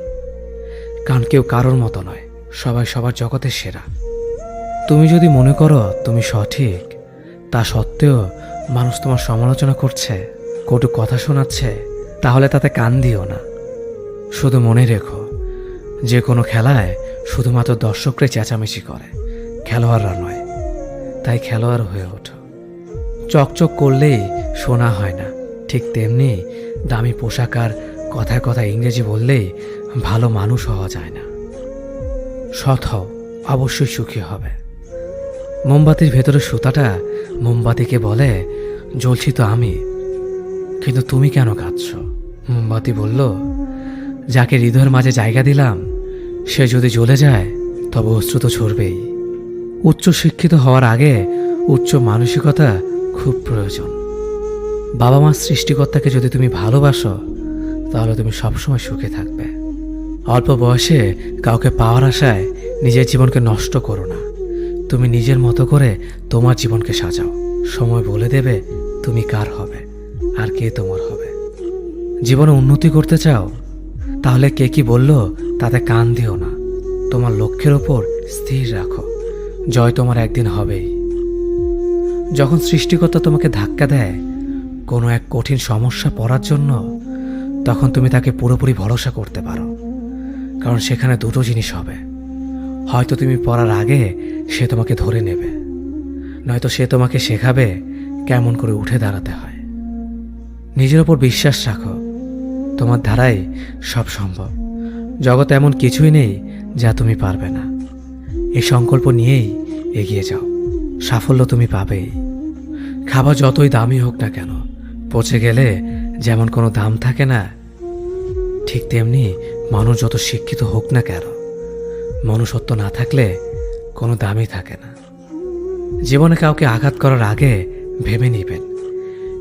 কারণ কেউ কারোর মতো নয়, সবাই সবার জগতের সেরা। তুমি যদি মনে করো তুমি সঠিক, তা সত্ত্বেও মানুষ তোমার সমালোচনা করছে, কটু কথা শোনাচ্ছে, তাহলে তাতে কান দিও না। শুধু মনে রেখো, যে কোনো খেলায় শুধুমাত্র দর্শকরাই চেঁচামেচি করে, খেলোয়াড়রা নয়। তাই খেলোয়াড় হয়ে ওঠো। চকচক করলেই সোনা হয় না, ঠিক তেমনি দামি পোশাক আর কথায় কথায় ইংরেজি বললেই ভালো মানুষ হওয়া যায় না। সৎ হও, অবশ্যই সুখী হবে। মোমবাতির ভেতরে সুতাটা মোমবাতিকে বলে, জ্বলছি তো আমি, কিন্তু তুমি কেন কাঁদছ? মোমবাতি বলল, যাকে হৃদয়ের মাঝে জায়গা দিলাম সে যদি জ্বলে যায় তবে অশ্রু তো ঝরবেই। উচ্চ শিক্ষিত হওয়ার আগে উচ্চ মানসিকতা খুব প্রয়োজন। বাবা মার সৃষ্টিকর্তাকে যদি তুমি ভালোবাসো তাহলে তুমি সবসময় সুখে থাকবে। অল্প বয়সে কাউকে পাওয়ার আশায় নিজের জীবনকে নষ্ট করো না। তুমি নিজের মতো করে তোমার জীবনকে সাজাও। সময় বলে দেবে তুমি কার হবে আর কে তোমার হবে। জীবনে উন্নতি করতে চাও? তাহলে কে কি বলল তাতে কান দিও না। তোমার লক্ষ্যের ওপর স্থির রাখো, জয় তোমার একদিন হবেই। যখন সৃষ্টিকর্তা তোমাকে ধাক্কা দেয় কোনো এক কঠিন সমস্যা পড়ার জন্য, তখন তুমি তাকে পুরোপুরি ভরসা করতে পারো। কারণ সেখানে দুটো জিনিস হবে, হয়তো তুমি পড়ার আগে সে তোমাকে ধরে নেবে, নয়তো সে তোমাকে শেখাবে কেমন করে উঠে দাঁড়াতে হয়। নিজের ওপর বিশ্বাস রাখো, তোমার দ্বারাই সব সম্ভব। জগতে এমন কিছুই নেই যা তুমি পারবে না। এই সংকল্প নিয়েই এগিয়ে যাও, সাফল্য তুমি পাবেই। খাবার যতই দামি হোক না কেন, পচে গেলে যেমন কোনো দাম থাকে না, ঠিক তেমনি মানুষ যত শিক্ষিত হোক না কেন, মনুষ্যত্ব না থাকলে কোনো দামই থাকে না। জীবনে কাউকে আঘাত করার আগে ভেবে নিবেন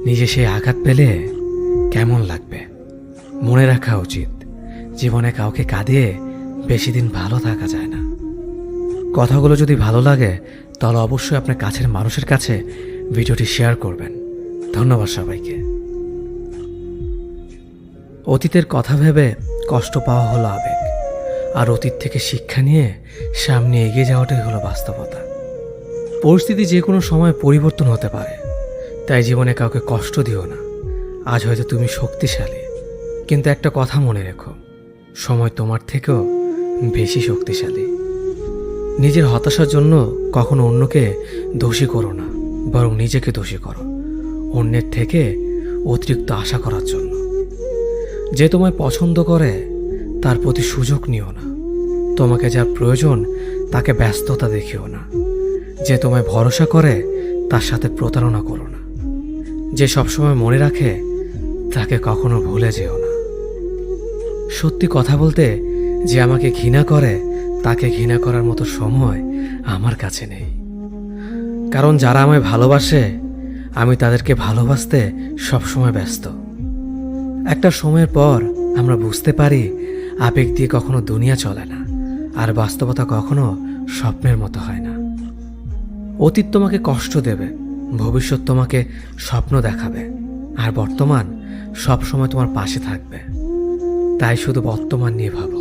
নিজে সেই আঘাত পেলে কেমন লাগবে। মনে রাখা উচিত, জীবনে কাউকে কাঁদিয়ে বেশি দিন ভালো থাকা যায় না। কথাগুলো যদি ভালো লাগে তাহলে অবশ্যই আপনার কাছের মানুষের কাছে ভিডিওটি শেয়ার করবেন। ধন্যবাদ সবাইকে। অতীতের কথা ভেবে কষ্ট পাওয়া হলো আবেগ, আর অতীত থেকে শিক্ষা নিয়ে সামনে এগিয়ে যাওয়াটাই হলো বাস্তবতা। পরিস্থিতি যে কোনো সময় পরিবর্তন হতে পারে, তাই জীবনে কাউকে কষ্ট দিও না। আজ হয়তো তুমি শক্তিশালী, কিন্তু একটা কথা মনে রেখো, সময় তোমার থেকেও বেশি শক্তিশালী। নিজের হতাশার জন্য কখনো অন্যকে দোষী করো না, বরং নিজেকে দোষী করো অন্যের থেকে অতিরিক্ত আশা করার জন্য। যে তোমায় পছন্দ করে তার প্রতি সুযোগ নিও না। তোমাকে যার প্রয়োজন তাকে ব্যস্ততা দেখিও না। যে তোমায় ভরসা করে তার সাথে প্রতারণা করো না। যে সবসময় মনে রাখে তাকে কখনো ভুলে যেও না। সত্যি কথা বলতে, যে আমাকে ঘৃণা করে তাকে ঘৃণা করার মতো সময় আমার কাছে নেই। কারণ যারা আমায় ভালোবাসে আমি তাদেরকে ভালোবাসতে সবসময় ব্যস্ত। একটা সময়ের পর আমরা বুঝতে পারি আবেগ দিয়ে কখনো দুনিয়া চলে না, আর বাস্তবতা কখনো স্বপ্নের মতো হয় না। অতীত তোমাকে কষ্ট দেবে, ভবিষ্যৎ তোমাকে স্বপ্ন দেখাবে, আর বর্তমান সবসময় তোমার পাশে থাকবে। তাই শুধু বর্তমান নিয়ে ভাবো।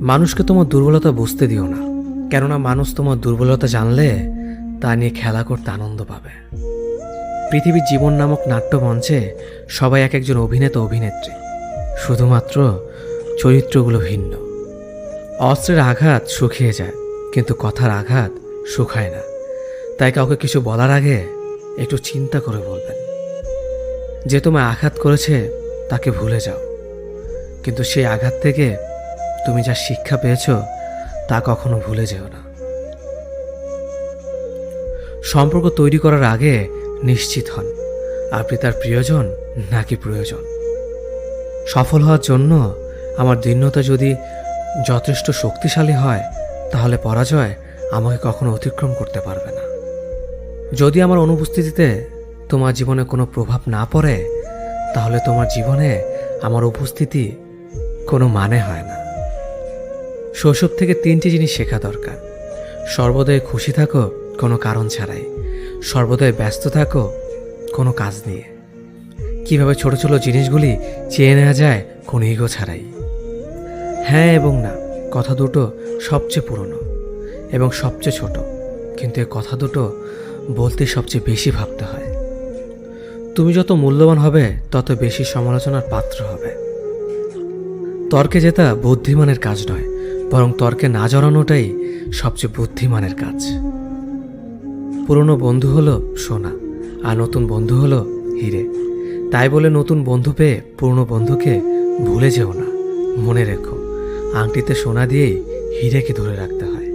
মানুষকে তোমার দুর্বলতা বুঝতে দিও না, কেননা মানুষ তোমার দুর্বলতা জানলে তা নিয়ে খেলা করতে আনন্দ পাবে। পৃথিবীর জীবন নামক নাট্যমঞ্চে সবাই এক একজন অভিনেতা অভিনেত্রী, শুধুমাত্র চরিত্রগুলো ভিন্ন। অস্ত্রের আঘাত শুকিয়ে যায়, কিন্তু কথার আঘাত শুকায় না। তাই কাউকে কিছু বলার আগে একটু চিন্তা করে বলবেন। যে তোমায় আঘাত করেছে তাকে ভুলে যাও, কিন্তু সেই আঘাত থেকে তুমি যা শিক্ষা পেয়েছ তা কখনো ভুলে যেও না। সম্পর্ক তৈরি করার আগে নিশ্চিত হন আপনি তার প্রিয়জন নাকি প্রয়োজন। সফল হওয়ার জন্য আমার দৃঢ়তা যদি যথেষ্ট শক্তিশালী হয়, তাহলে পরাজয় আমাকে কখনো অতিক্রম করতে পারবে না। যদি আমার অনুপস্থিতিতে তোমার জীবনে কোনো প্রভাব না পড়ে, তাহলে তোমার জীবনে আমার উপস্থিতি কোনো মানে হয় না। শৈশব থেকে 3টি জিনিস শেখা দরকার। সর্বদাই খুশি থাকো কোনো কারণ ছাড়াই, সর্বদাই ব্যস্ত থাকো কোনো কাজ নিয়ে, কিভাবে ছোট ছোট জিনিসগুলি চেয়ে নেওয়া যায় কোনো ইগো ছাড়াই। হ্যাঁ এবং না কথা দুটো সবচেয়ে পুরনো এবং সবচেয়ে ছোট, কিন্তু এই কথা দুটো বলতে সবচেয়ে বেশি ভাবতে হয়। তুমি যত মূল্যবান হবে তত বেশি সমালোচনার পাত্র হবে। তর্কে জেতা বুদ্ধিমানের কাজ নয়, বরং তর্কে না জড়ানোটাই সবচেয়ে বুদ্ধিমানের কাজ। পুরনো বন্ধু হলো সোনা, আর নতুন বন্ধু হলো হিরে। তাই বলে নতুন বন্ধু পেয়ে পুরনো বন্ধুকে ভুলে যেও না। মনে রেখো, আংটিতে সোনা দিয়েই হীরেকে ধরে রাখতে হয়।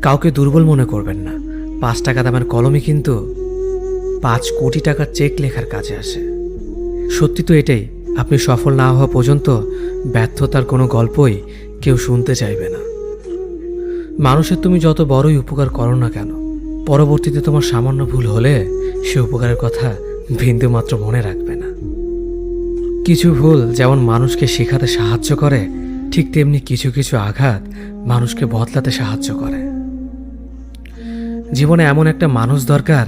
কাউকে দুর্বল মনে করবেন না। 5 টাকা দামের কলমই কিন্তু 5 কোটি টাকার চেক লেখার কাজে আসে। সত্যি তো এটাই, আপনি সফল না হওয়া পর্যন্ত ব্যর্থতার কোনো গল্পই কেউ শুনতে চাইবে না। মানুষের তুমি যত বড়ই উপকার করো না কেন, পরবর্তীতে তোমার সামান্য ভুল হলে সে উপকারের কথা বিন্দুমাত্র মনে রাখবে না। কিছু ভুল যেমন মানুষকে শেখাতে সাহায্য করে, ঠিক তেমনি কিছু কিছু আঘাত মানুষকে বদলাতে সাহায্য করে। জীবনে এমন একটা মানুষ দরকার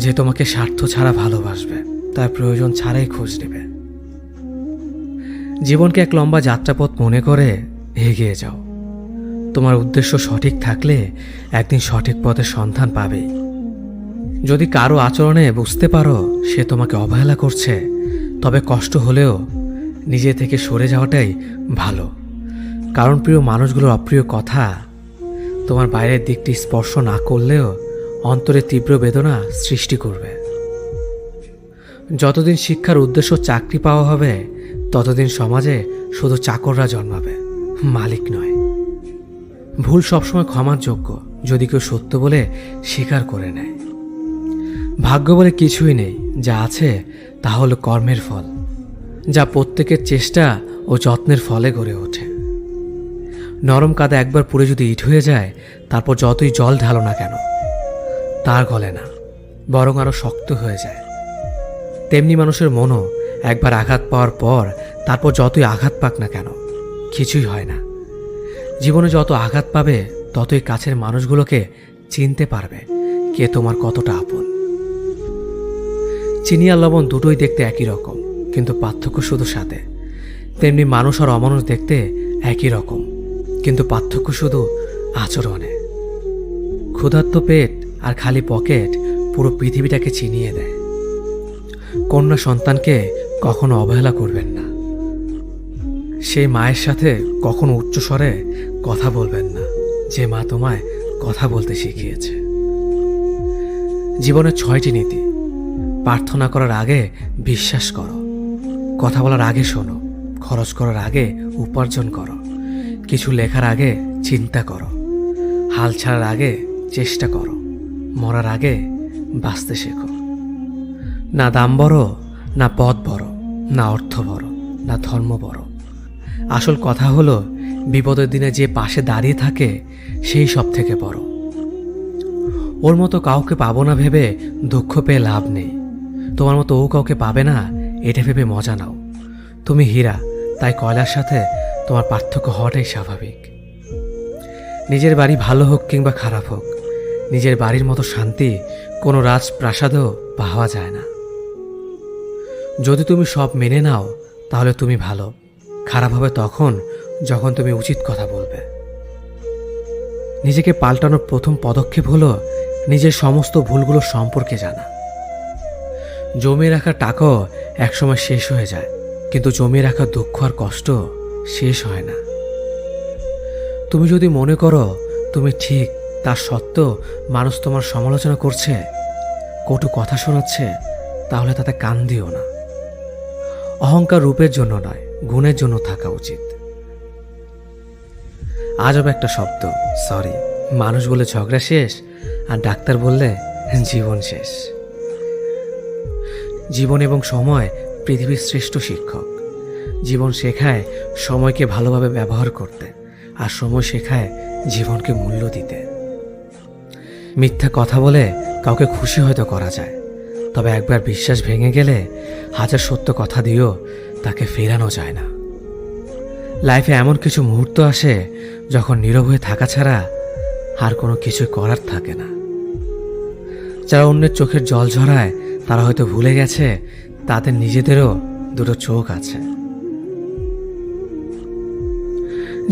যে তোমাকে স্বার্থ ছাড়া ভালোবাসবে, তার প্রয়োজন ছাড়াই খোঁজ নেবে। জীবনকে এক লম্বা যাত্রাপথ মনে করে এগিয়ে যাও। তোমার উদ্দেশ্য সঠিক থাকলে একদিন সঠিক পথের সন্ধান পাবেই। যদি কারো আচরণে বুঝতে পারো সে তোমাকে অবহেলা করছে, তবে কষ্ট হলেও নিজে থেকে সরে যাওয়াটাই ভালো। কারণ প্রিয় মানুষগুলোর অপ্রিয় কথা তোমার বাইরের দিকটি স্পর্শ না করলেও অন্তরে তীব্র বেদনা সৃষ্টি করবে। যতদিন শিক্ষার উদ্দেশ্য চাকরি পাওয়া হবে, ততদিন সমাজে শুধু চাকররা জন্মাবে, মালিক নয়। ভুল সবসময় ক্ষমার যোগ্য যদি কেউ সত্য বলে স্বীকার করে নেয়। ভাগ্য বলে কিছুই নেই, যা আছে তা হলো কর্মের ফল, যা প্রত্যেকের চেষ্টা ও যত্নের ফলে গড়ে ওঠে। নরম কাদা একবার পুড়ে যদি ইট হয়ে যায়, তারপর যতই জল ঢালো না কেন তার গলে না, বরং আরো শক্ত হয়ে যায়। তেমনি মানুষের মনও একবার আঘাত পাওয়ার পর তারপর যতই আঘাত পাক না কেন কিছুই হয় না। জীবনে যত আঘাত পাবে ততই কাছের মানুষগুলোকে চিনতে পারবে কে তোমার কতটা আপন। চিনি আর লবণ দুটোই দেখতে একই রকম, কিন্তু পার্থক্য শুধু স্বাদে। তেমনি মানুষ আর অমানুষ দেখতে একই রকম, কিন্তু পার্থক্য শুধু আচরণে। ক্ষুধার্ত পেট আর খালি পকেট পুরো পৃথিবীটাকে চিনিয়ে দেয়। কন্যা সন্তানকে কখনো অবহেলা করবেন না। সেই মায়ের সাথে কখনো উচ্চস্বরে কথা বলবেন না, যে মা তোমায় কথা বলতে শিখিয়েছে। জীবনের 6টি নীতি। প্রার্থনা করার আগে বিশ্বাস করো, কথা বলার আগে শোনো, খরচ করার আগে উপার্জন করো, কিছু লেখার আগে চিন্তা করো, হাল ছাড়ার আগে চেষ্টা করো, মরার আগে বাঁচতে শেখো। না দাম বড়, না পদ বড়, না অর্থ বড়, না ধর্ম বড়। আসল কথা হলো বিপদের দিনে যে পাশে দাঁড়িয়ে থাকে সেই সব থেকে বড়। ওর মতো কাউকে পাবো না ভেবে দুঃখ পেয়ে লাভ নেই। তোমার মতো ও কাউকে পাবে না এটা ভেবে মজা নাও। তুমি হীরা, তাই কয়লার সাথে তোমার পার্থক্য হওয়াটাই স্বাভাবিক। নিজের বাড়ি ভালো হোক কিংবা খারাপ হোক, নিজের বাড়ির মতো শান্তি কোনো রাজপ্রাসাদেও পাওয়া যায় না। যদি তুমি সব মেনে নাও তাহলে তুমি ভালো। খারাপ হবে তখন যখন তুমি উচিত কথা বলবে। নিজেকে পাল্টানোর প্রথম পদক্ষেপ হলো নিজের সমস্ত ভুলগুলো সম্পর্কে জানা। জমিয়ে রাখা টাকাও একসময় শেষ হয়ে যায়, কিন্তু জমিয়ে রাখা দুঃখ আর কষ্ট শেষ হয় না। তুমি যদি মনে করো তুমি ঠিক, তার সত্ত্বেও মানুষ তোমার সমালোচনা করছে, কটু কথা শোনাচ্ছে, তাহলে তাতে কান দিও না। অহংকার রূপের জন্য নয়, গুণের জন্য থাকা উচিত। আজব একটা শব্দ সরি। মানুষ বলে ঝগড়া শেষ, আর ডাক্তার বললে জীবন শেষ। জীবন এবং সময় পৃথিবীর শ্রেষ্ঠ শিক্ষক। জীবন শেখায় সময়কে ভালোভাবে ব্যবহার করতে, আর সময় শেখায় জীবনকে মূল্য দিতে। মিথ্যা কথা বলে কাউকে খুশি হয়তো করা যায়, তবে একবার বিশ্বাস ভেঙে গেলে হাজার সত্য কথা দিয়েও তাকে ফেরানো যায় না। লাইফে এমন কিছু মুহূর্ত আসে যখন নীরব হয়ে থাকা ছাড়া আর কোনো কিছু করার থাকে না। যারা অন্যের চোখের জল ঝরায় তারা হয়তো ভুলে গেছে তাদের নিজেদেরও দুটো চোখ আছে।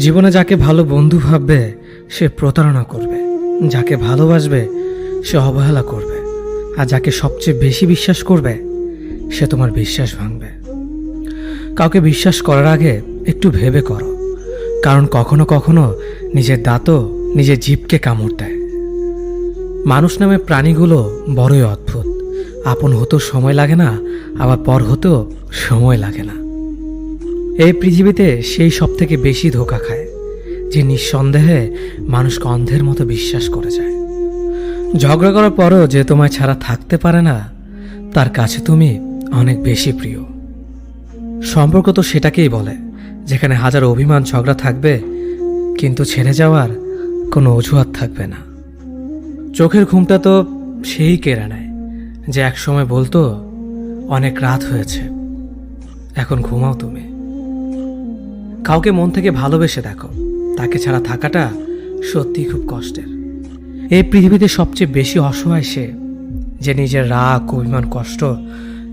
জীবনে যাকে ভালো বন্ধু ভাববে সে প্রতারণা করবে, যাকে ভালোবাসবে সে অবহেলা করবে, আর যাকে সবচেয়ে বেশি বিশ্বাস করবে সে তোমার বিশ্বাস ভাঙবে। কাউকে বিশ্বাস করার আগে একটু ভেবে করো, কারণ কখনো কখনো নিজের দাঁতও নিজের জিভকে কামড় দেয়। মানুষ নামে প্রাণীগুলো বড়ই অদ্ভুত, আপন হতেও সময় লাগে না, আবার পর হতেও সময় লাগে না। এই পৃথিবীতে সেই সব থেকে বেশি ধোঁকা খায় যে নিঃসন্দেহে মানুষকে অন্ধের মতো বিশ্বাস করে যায়। ঝগড়া করার পরও যে তোমায় ছাড়া থাকতে পারে না, তার কাছে তুমি অনেক বেশি প্রিয়। সম্পর্ক তো সেটাকেই বলে যেখানে হাজার অভিমান ঝগড়া থাকবে, কিন্তু ছেড়ে যাওয়ার কোনো অজুহাত থাকবে না। চোখের ঘুমটা তো সেই কেড়ে নেয় যে একসময় বলতো অনেক রাত হয়েছে, এখন ঘুমাও তুমি। কাউকে মন থেকে ভালোবেসে দেখো, তাকে ছাড়া থাকাটা সত্যি খুব কষ্টের। এই পৃথিবীতে সবচেয়ে বেশি অসহায় সে যে নিজের রাগ, অভিমান, কষ্ট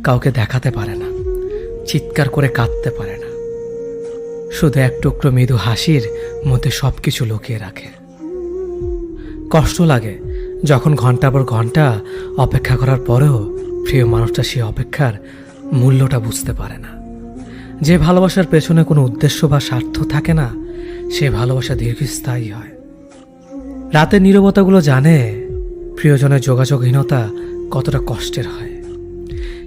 কাউকে দেখাতে পারে না, চিৎকার করে কাঁদতে পারে না, শুধু এক টুকরো মৃদু হাসির মধ্যে সব কিছু লুকিয়ে রাখে। কষ্ট লাগে যখন ঘন্টা পর ঘন্টা অপেক্ষা করার পরেও প্রিয় মানুষটা সেই অপেক্ষার মূল্যটা বুঝতে পারে না। যে ভালোবাসার পেছনে কোনো উদ্দেশ্য বা স্বার্থ থাকে না, সে ভালোবাসা দীর্ঘস্থায়ী হয়। রাতের নীরবতাগুলো জানে প্রিয়জনের যোগাযোগহীনতা কতটা কষ্টের হয়।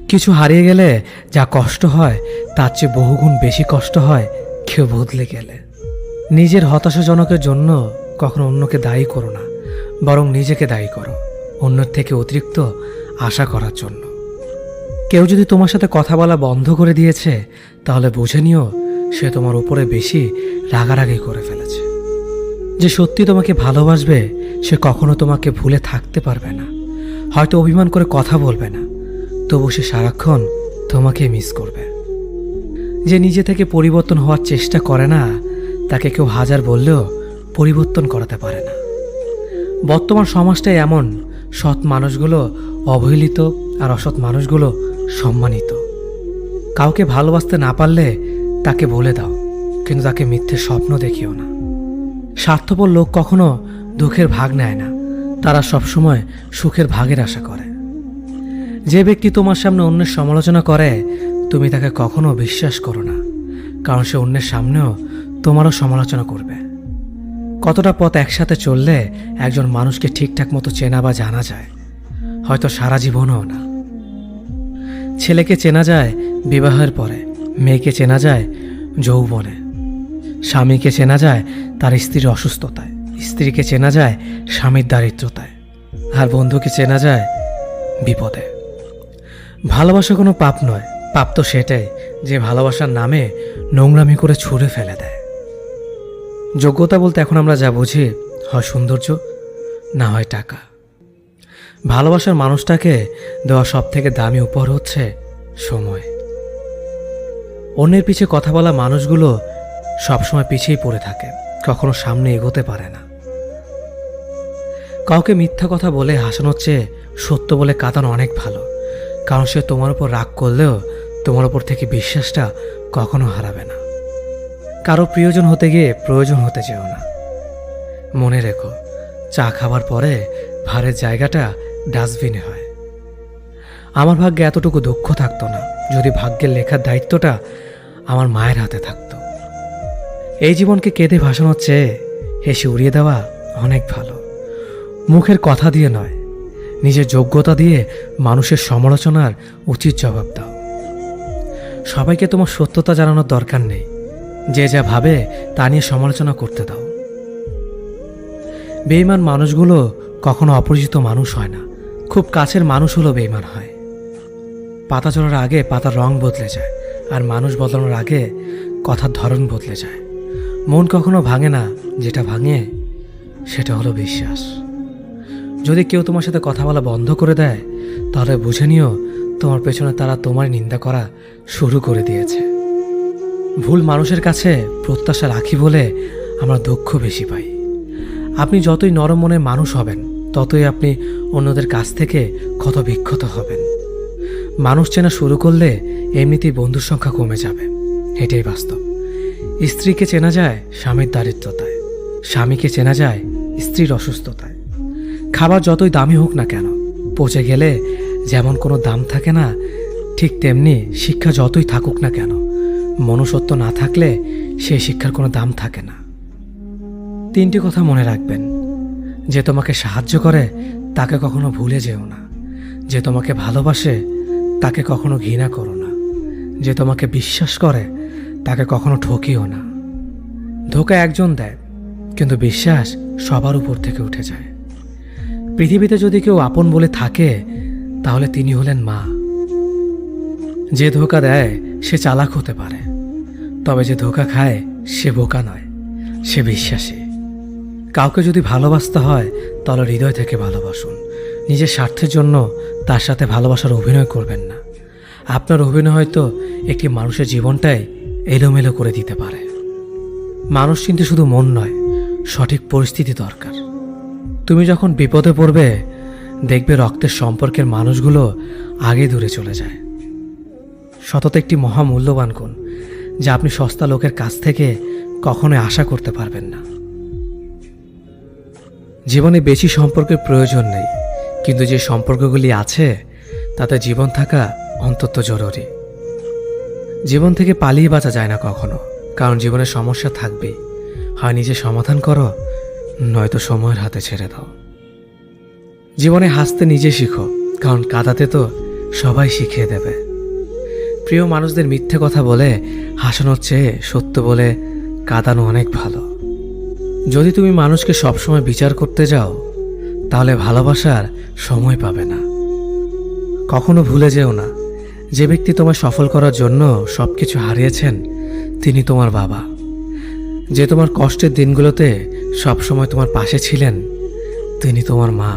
কিছু হারিয়ে গেলে যা কষ্ট হয় তার চেয়ে বহুগুণ বেশি কষ্ট হয় কেউ বদলে গেলে। নিজের হতাশাজনকের জন্য কখনো অন্যকে দায়ী করো না, বরং নিজেকে দায়ী করো অন্যের থেকে অতিরিক্ত আশা করার জন্য। কেউ যদি তোমার সাথে কথা বলা বন্ধ করে দিয়েছে, তাহলে বুঝে নিও সে তোমার উপরে বেশি রাগারাগি করে ফেলেছে। যে সত্যি তোমাকে ভালোবাসবে সে কখনো তোমাকে ভুলে থাকতে পারবে না। হয়তো অভিমান করে কথা বলবে না, তবু সে সারাক্ষণ তোমাকে মিস করবে। যে নিজে থেকে পরিবর্তন হওয়ার চেষ্টা করে না, তাকে কেউ হাজার বললেও পরিবর্তন করাতে পারে না। বর্তমান সমাজটাই এমন, সৎ মানুষগুলো অবহেলিত আর অসৎ মানুষগুলো সম্মানিত। কাউকে ভালোবাসতে না পারলে তাকে বলে দাও, কিন্তু তাকে মিথ্যে স্বপ্ন দেখিও না। স্বার্থপর লোক কখনো দুঃখের ভাগ নেয় না, তারা সবসময় সুখের ভাগের আশা করে। যে ব্যক্তি তোমার সামনে অন্যের সমালোচনা করে, তুমি তাকে কখনো বিশ্বাস করো না, কারণ সে অন্যের সামনেও তোমারও সমালোচনা করবে। কতটা পথ একসাথে চললে একজন মানুষকে ঠিকঠাক মতো চেনা বা জানা যায়, হয়তো সারা জীবনও না। ছেলেকে চেনা যায় বিবাহের পরে, মেয়েকে চেনা যায় যৌবনে, স্বামীকে চেনা যায় তার স্ত্রীর অসুস্থতায়, স্ত্রীকে চেনা যায় স্বামীর দারিদ্রতায়, আর বন্ধুকে চেনা যায় বিপদে। ভালোবাসা কোনো পাপ নয়, পাপ তো সেটাই যে ভালোবাসার নামে নোংরামি করে ছুঁড়ে ফেলে দেয়। যোগ্যতা বলতে এখন আমরা যা বুঝি, হয় সৌন্দর্য, না হয় টাকা। ভালোবাসার মানুষটাকে দেওয়া সব থেকে দামি উপহার হচ্ছে সময়। অন্যের পিছে কথা বলা মানুষগুলো সবসময় পিছিয়েই পড়ে থাকে, কখনো সামনে এগোতে পারে না। কাউকে মিথ্যা কথা বলে হাসানোর চেয়ে সত্য বলে কাঁদানো অনেক ভালো, কারণ সে তোমার উপর রাগ করলেও তোমার উপর থেকে বিশ্বাসটা কখনো হারাবে না। কারো প্রিয়জন হতে গিয়ে প্রয়োজন হতে যেও না। মনে রেখো, চা খাবার পরে ভারের জায়গাটা ডাস্টবিনে হয়। আমার ভাগ্যে এতটুকু দুঃখ থাকতো না যদি ভাগ্যের লেখার দায়িত্বটা আমার মায়ের হাতে থাকতো। এই জীবনকে কেঁদে ভাসানোর চেয়ে হেসে উড়িয়ে দেওয়া অনেক ভালো। মুখের কথা দিয়ে নয়, নিজের যোগ্যতা দিয়ে মানুষের সমালোচনার উচিত জবাব দাও। সবাইকে তোমার সত্যতা জানানোর দরকার নেই, যে যা ভাবে তা নিয়ে সমালোচনা করতে দাও। বেঈমান মানুষগুলো কখনো অপরিচিত মানুষ হয় না, খুব কাছের মানুষ হলো বেঈমান হয়। পাতা ঝরার আগে পাতার রং বদলে যায়, আর মানুষ বদলানোর আগে কথার ধরন বদলে যায়। মন কখনো ভাঙে না, যেটা ভাঙে সেটা হলো বিশ্বাস। যদি কেউ তোমার সাথে কথা বলা বন্ধ করে দেয়, তাহলে বুঝে নিও তোমার পেছনে তারা তোমার নিন্দা করা শুরু করে দিয়েছে। ভুল মানুষের কাছে প্রত্যাশা রাখি বলে আমরা দুঃখ বেশি পাই। আপনি যতই নরম মনের মানুষ হবেন, ততই আপনি অন্যদের কাছ থেকে ক্ষত বিক্ষত হবেন। মানুষ চেনা শুরু করলে এমনিতেই বন্ধুর সংখ্যা কমে যাবে, এটাই বাস্তব। স্ত্রীকে চেনা যায় স্বামীর দারিদ্রতায়, স্বামীকে চেনা যায় স্ত্রীর অসুস্থতায়। খাবার যতই দামি হোক না কেন, পচে গেলে যেমন কোনো দাম থাকে না, ঠিক তেমনি শিক্ষা যতই থাকুক না কেন, মনুষ্যত্ব না থাকলে সেই শিক্ষার কোনো দাম থাকে না। 3টি কথা মনে রাখবেন। যে তোমাকে সাহায্য করে তাকে কখনো ভুলে যেও না। যে তোমাকে ভালোবাসে তাকে কখনো ঘৃণা করো না, যে তোমাকে বিশ্বাস করে তাকে কখনো ঠকিও না। ধোঁকা একজন দেয়, কিন্তু বিশ্বাস সবার উপর থেকে উঠে যায়। পৃথিবীতে যদি কেউ আপন বলে থাকে তাহলে তিনি হলেন মা। যে ধোঁকা দেয় সে চালাক হতে পারে, তবে যে ধোঁকা খায় সে বোকা নয়, সে বিশ্বাসী। কাউকে যদি ভালোবাসতে হয় তাহলে হৃদয় থেকে ভালোবাসুন। নিজের স্বার্থের জন্য তার সাথে ভালোবাসার অভিনয় করবেন না। আপনার অভিনয় হয়তো একটি মানুষের জীবনটাই এলোমেলো করে দিতে পারে। মানুষ চিনতে শুধু মন নয়, সঠিক পরিস্থিতি দরকার। তুমি যখন বিপদে পড়বে দেখবে রক্তের সম্পর্কের মানুষগুলো আগে দূরে চলে যায়। সততা একটি মহামূল্যবান গুণ, যা আপনি সস্তা লোকের কাছ থেকে কখনোই আশা করতে পারবেন না। জীবনে বেশি সম্পর্কের প্রয়োজন নেই, কিন্তু যে সম্পর্কগুলি আছে তাতে জীবন থাকা অন্তত জরুরি। জীবন থেকে পালিয়ে বাঁচা যায় না কখনো, কারণ জীবনের সমস্যা থাকবেই। হয় নিজে সমাধান করো, নয়তো সময়ের হাতে ছেড়ে দাও। জীবনে হাসতে নিজে শিখো, কারণ কাঁদাতে তো সবাই শিখিয়ে দেবে। প্রিয় মানুষদের মিথ্যে কথা বলে হাসানোর চেয়ে সত্য বলে কাঁদানো অনেক ভালো। যদি তুমি মানুষকে সবসময় বিচার করতে যাও তাহলে ভালোবাসার সময় পাবে না। কখনো ভুলে যেও না, যে ব্যক্তি তোমায় সফল করার জন্য সবকিছু হারিয়েছেন তিনি তোমার বাবা। যে তোমার কষ্টের দিনগুলোতে সবসময় তোমার পাশে ছিলেন তিনি তোমার মা।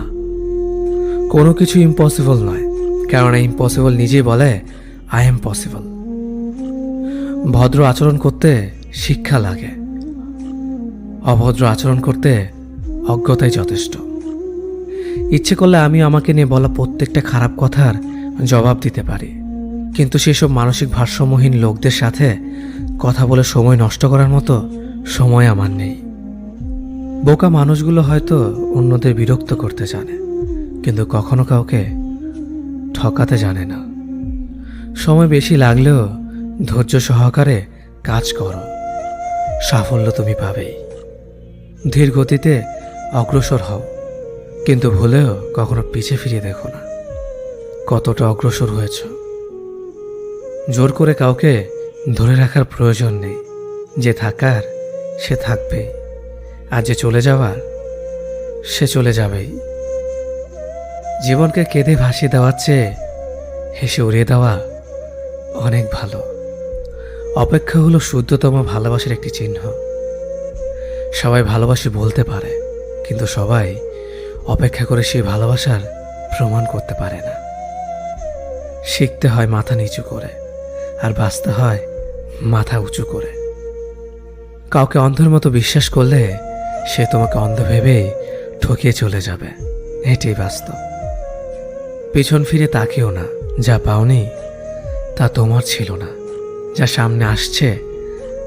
কোনো কিছু ইম্পসিবল নয়, কারণ ইম্পসিবল নিজেই বলে আই এম পসিবল। ভদ্র আচরণ করতে শিক্ষা লাগে, অভদ্র আচরণ করতে অজ্ঞতাই যথেষ্ট। ইচ্ছে করলে আমি আমাকে নিয়ে বলা প্রত্যেকটা খারাপ কথার জবাব দিতে পারি, কিন্তু সেসব মানসিক ভারসাম্যহীন লোকদের সাথে কথা বলে সময় নষ্ট করার মতো সময় আমার নেই। বোকা মানুষগুলো হয়তো অন্যদের বিরক্ত করতে জানে, কিন্তু কখনো কাউকে ঠকাতে জানে না। সময় বেশি লাগলেও ধৈর্য সহকারে কাজ করো, সাফল্য তুমি পাবেই। ধীর গতিতে অগ্রসর হও, কিন্তু ভুলেও কখনো পিছে ফিরে দেখো না কতটা অগ্রসর হয়েছ। জোর করে কাউকে ধরে রাখার প্রয়োজন নেই। যে থাকার সে থাকবেই, আর যে চলে যাওয়ার সে চলে যাবেই। জীবনকে কেঁদে ভাসিয়ে দেওয়ার চেয়ে হেসে উড়িয়ে দেওয়া অনেক ভালো। অপেক্ষা হলো শুদ্ধতম ভালোবাসার একটি চিহ্ন। সবাই ভালোবাসি বলতে পারে, কিন্তু সবাই অপেক্ষা করে সেই ভালোবাসার প্রমাণ করতে পারে না। শিখতে হয় মাথা নিচু করে, আর বাঁচতে হয় মাথা উঁচু করে। কাউকে অন্ধের মতো বিশ্বাস করলে সে তোমাকে অন্ধ ভেবেই ঠকিয়ে চলে যাবে, এটাই বাস্তব। পিছন ফিরে তাকিও না, যা পাওনি তা তোমার ছিল না। যা সামনে আসছে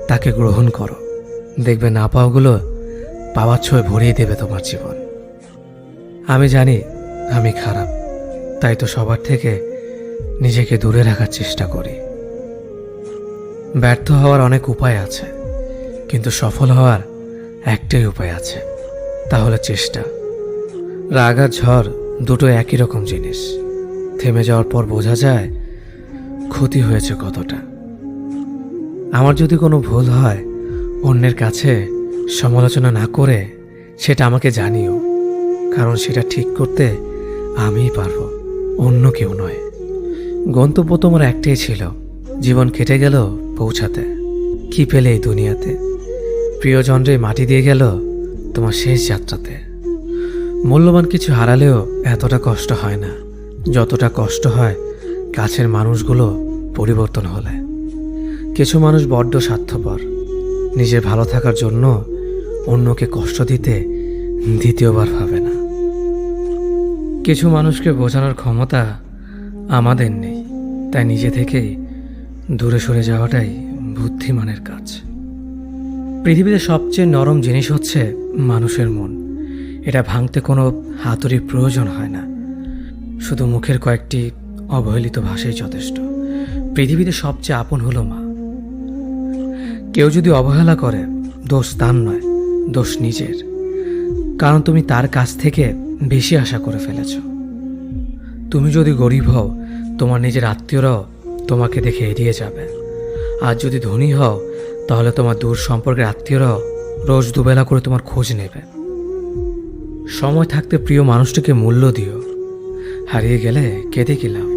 তাকে গ্রহণ করো, দেখবে না পাওয়াগুলো পাওয়ার ছোঁয় ভরিয়ে দেবে তোমার জীবন। আমি জানি আমি খারাপ, তাই তো সবার থেকে নিজেকে দূরে রাখার চেষ্টা করি। ব্যর্থ হওয়ার অনেক উপায় আছে, কিন্তু সফল হওয়ার একটাই উপায় আছে, তা হলো চেষ্টা। রাগ আর ঝড় দুটো একই রকম জিনিস। থেমে যাওয়ার পর বোঝা যায় ক্ষতি হয়েছে কতটা। আমার যদি কোনো ভুল হয় অন্যের কাছে সমালোচনা না করে সেটা আমাকে জানিও, কারণ সেটা ঠিক করতে আমিই পারবো, অন্য কেউ নয়। গন্তব্য তোমার একটাই ছিল, জীবন কেটে গেল পৌঁছাতে। কি পেলে এই দুনিয়াতে? প্রিয়জনরে মাটি দিয়ে গেল তোমার শেষ যাত্রাতে। মূল্যবান কিছু হারালেও এতটা কষ্ট হয় না যতটা কষ্ট হয় কাছের মানুষগুলো পরিবর্তন হলে। কিছু মানুষ বড্ড স্বার্থপর, নিজের ভালো থাকার জন্য অন্যকে কষ্ট দিতে দ্বিতীয়বার ভাবে না। কিছু মানুষকে বোঝানোর ক্ষমতা আমাদের নেই, তাই নিজে থেকেই দূরে সরে যাওয়াটাই বুদ্ধিমানের কাজ। পৃথিবীতে সবচেয়ে নরম জিনিস হচ্ছে মানুষের মন। এটা ভাঙতে কোনো হাতুড়ির প্রয়োজন হয় না, শুধু মুখের কয়েকটি অবহেলিত ভাষাই যথেষ্ট। পৃথিবীতে সবচেয়ে আপন হলো মা। কেউ যদি অবহেলা করে দোষ তার নয়, দোষ নিজের, কারণ তুমি তার কাছ থেকে বেশি আশা করে ফেলেছ। তুমি যদি গরিব হও, তোমার নিজের আত্মীয়রাও তোমাকে দেখে এড়িয়ে যাবে। আর যদি ধনী হও, তাহলে তোমার দূর সম্পর্কের আত্মীয়রাও রোজ দুবেলা করে তোমার খোঁজ নেবে। সময় থাকতে প্রিয় মানুষটিকে মূল্য দিও, হারিয়ে গেলে কেঁদে কি লাভ।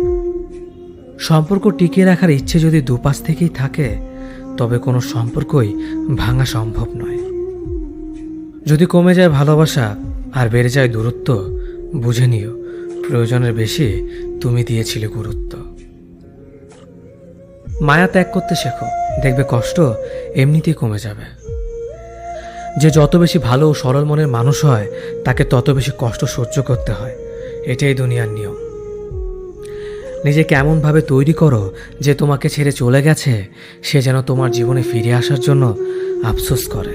সম্পর্ক টিকিয়ে রাখার ইচ্ছে যদি দুপাশ থেকেই থাকে, তবে কোনো সম্পর্কই ভাঙা সম্ভব নয়। যদি কমে যায় ভালোবাসা আর বেড়ে যায় দূরত্ব, বুঝে নিও প্রয়োজনের বেশি তুমি দিয়েছিলে গুরুত্ব। মায়া ত্যাগ করতে শেখো, দেখবে কষ্ট এমনিতেই কমে যাবে। যে যত বেশি ভালো ও সরল মনের মানুষ হয়, তাকে তত বেশি কষ্ট সহ্য করতে হয়। এটাই দুনিয়ার নিয়ম। নিজেকে এমনভাবে তৈরি করো যে তোমাকে ছেড়ে চলে গেছে সে যেন তোমার জীবনে ফিরে আসার জন্য আফসোস করে।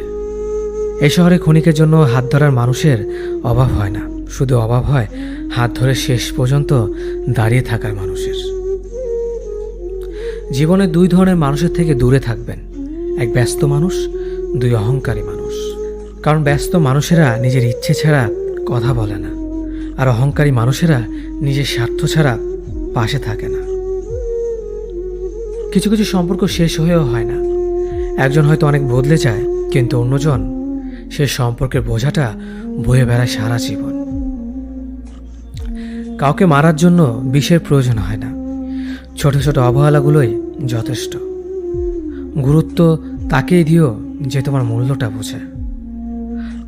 এই শহরে ক্ষণিকের জন্য হাত ধরার মানুষের অভাব হয় না, শুধু অভাব হয় হাত ধরে শেষ পর্যন্ত দাঁড়িয়ে থাকার মানুষের। জীবনে দুই ধরনের মানুষের থেকে দূরে থাকবেন, এক ব্যস্ত মানুষ, দুই অহংকারী মানুষ। কারণ ব্যস্ত মানুষেরা নিজের ইচ্ছে ছাড়া কথা বলে না, আর অহংকারী মানুষেরা নিজের স্বার্থ ছাড়া পাশে থাকে না। কিছু কিছু সম্পর্ক শেষ হয়েও হয় না। একজন হয়তো অনেক বদলে যায়, কিন্তু অন্যজন সে সম্পর্কের বোঝাটা বয়ে বেড়ায় সারা জীবন। কাউকে মারার জন্য বিষের প্রয়োজন হয় না, ছোট ছোট অবহেলাগুলোই যথেষ্ট। গুরুত্ব তাকেই দিও যে তোমার মূল্যটা বোঝে।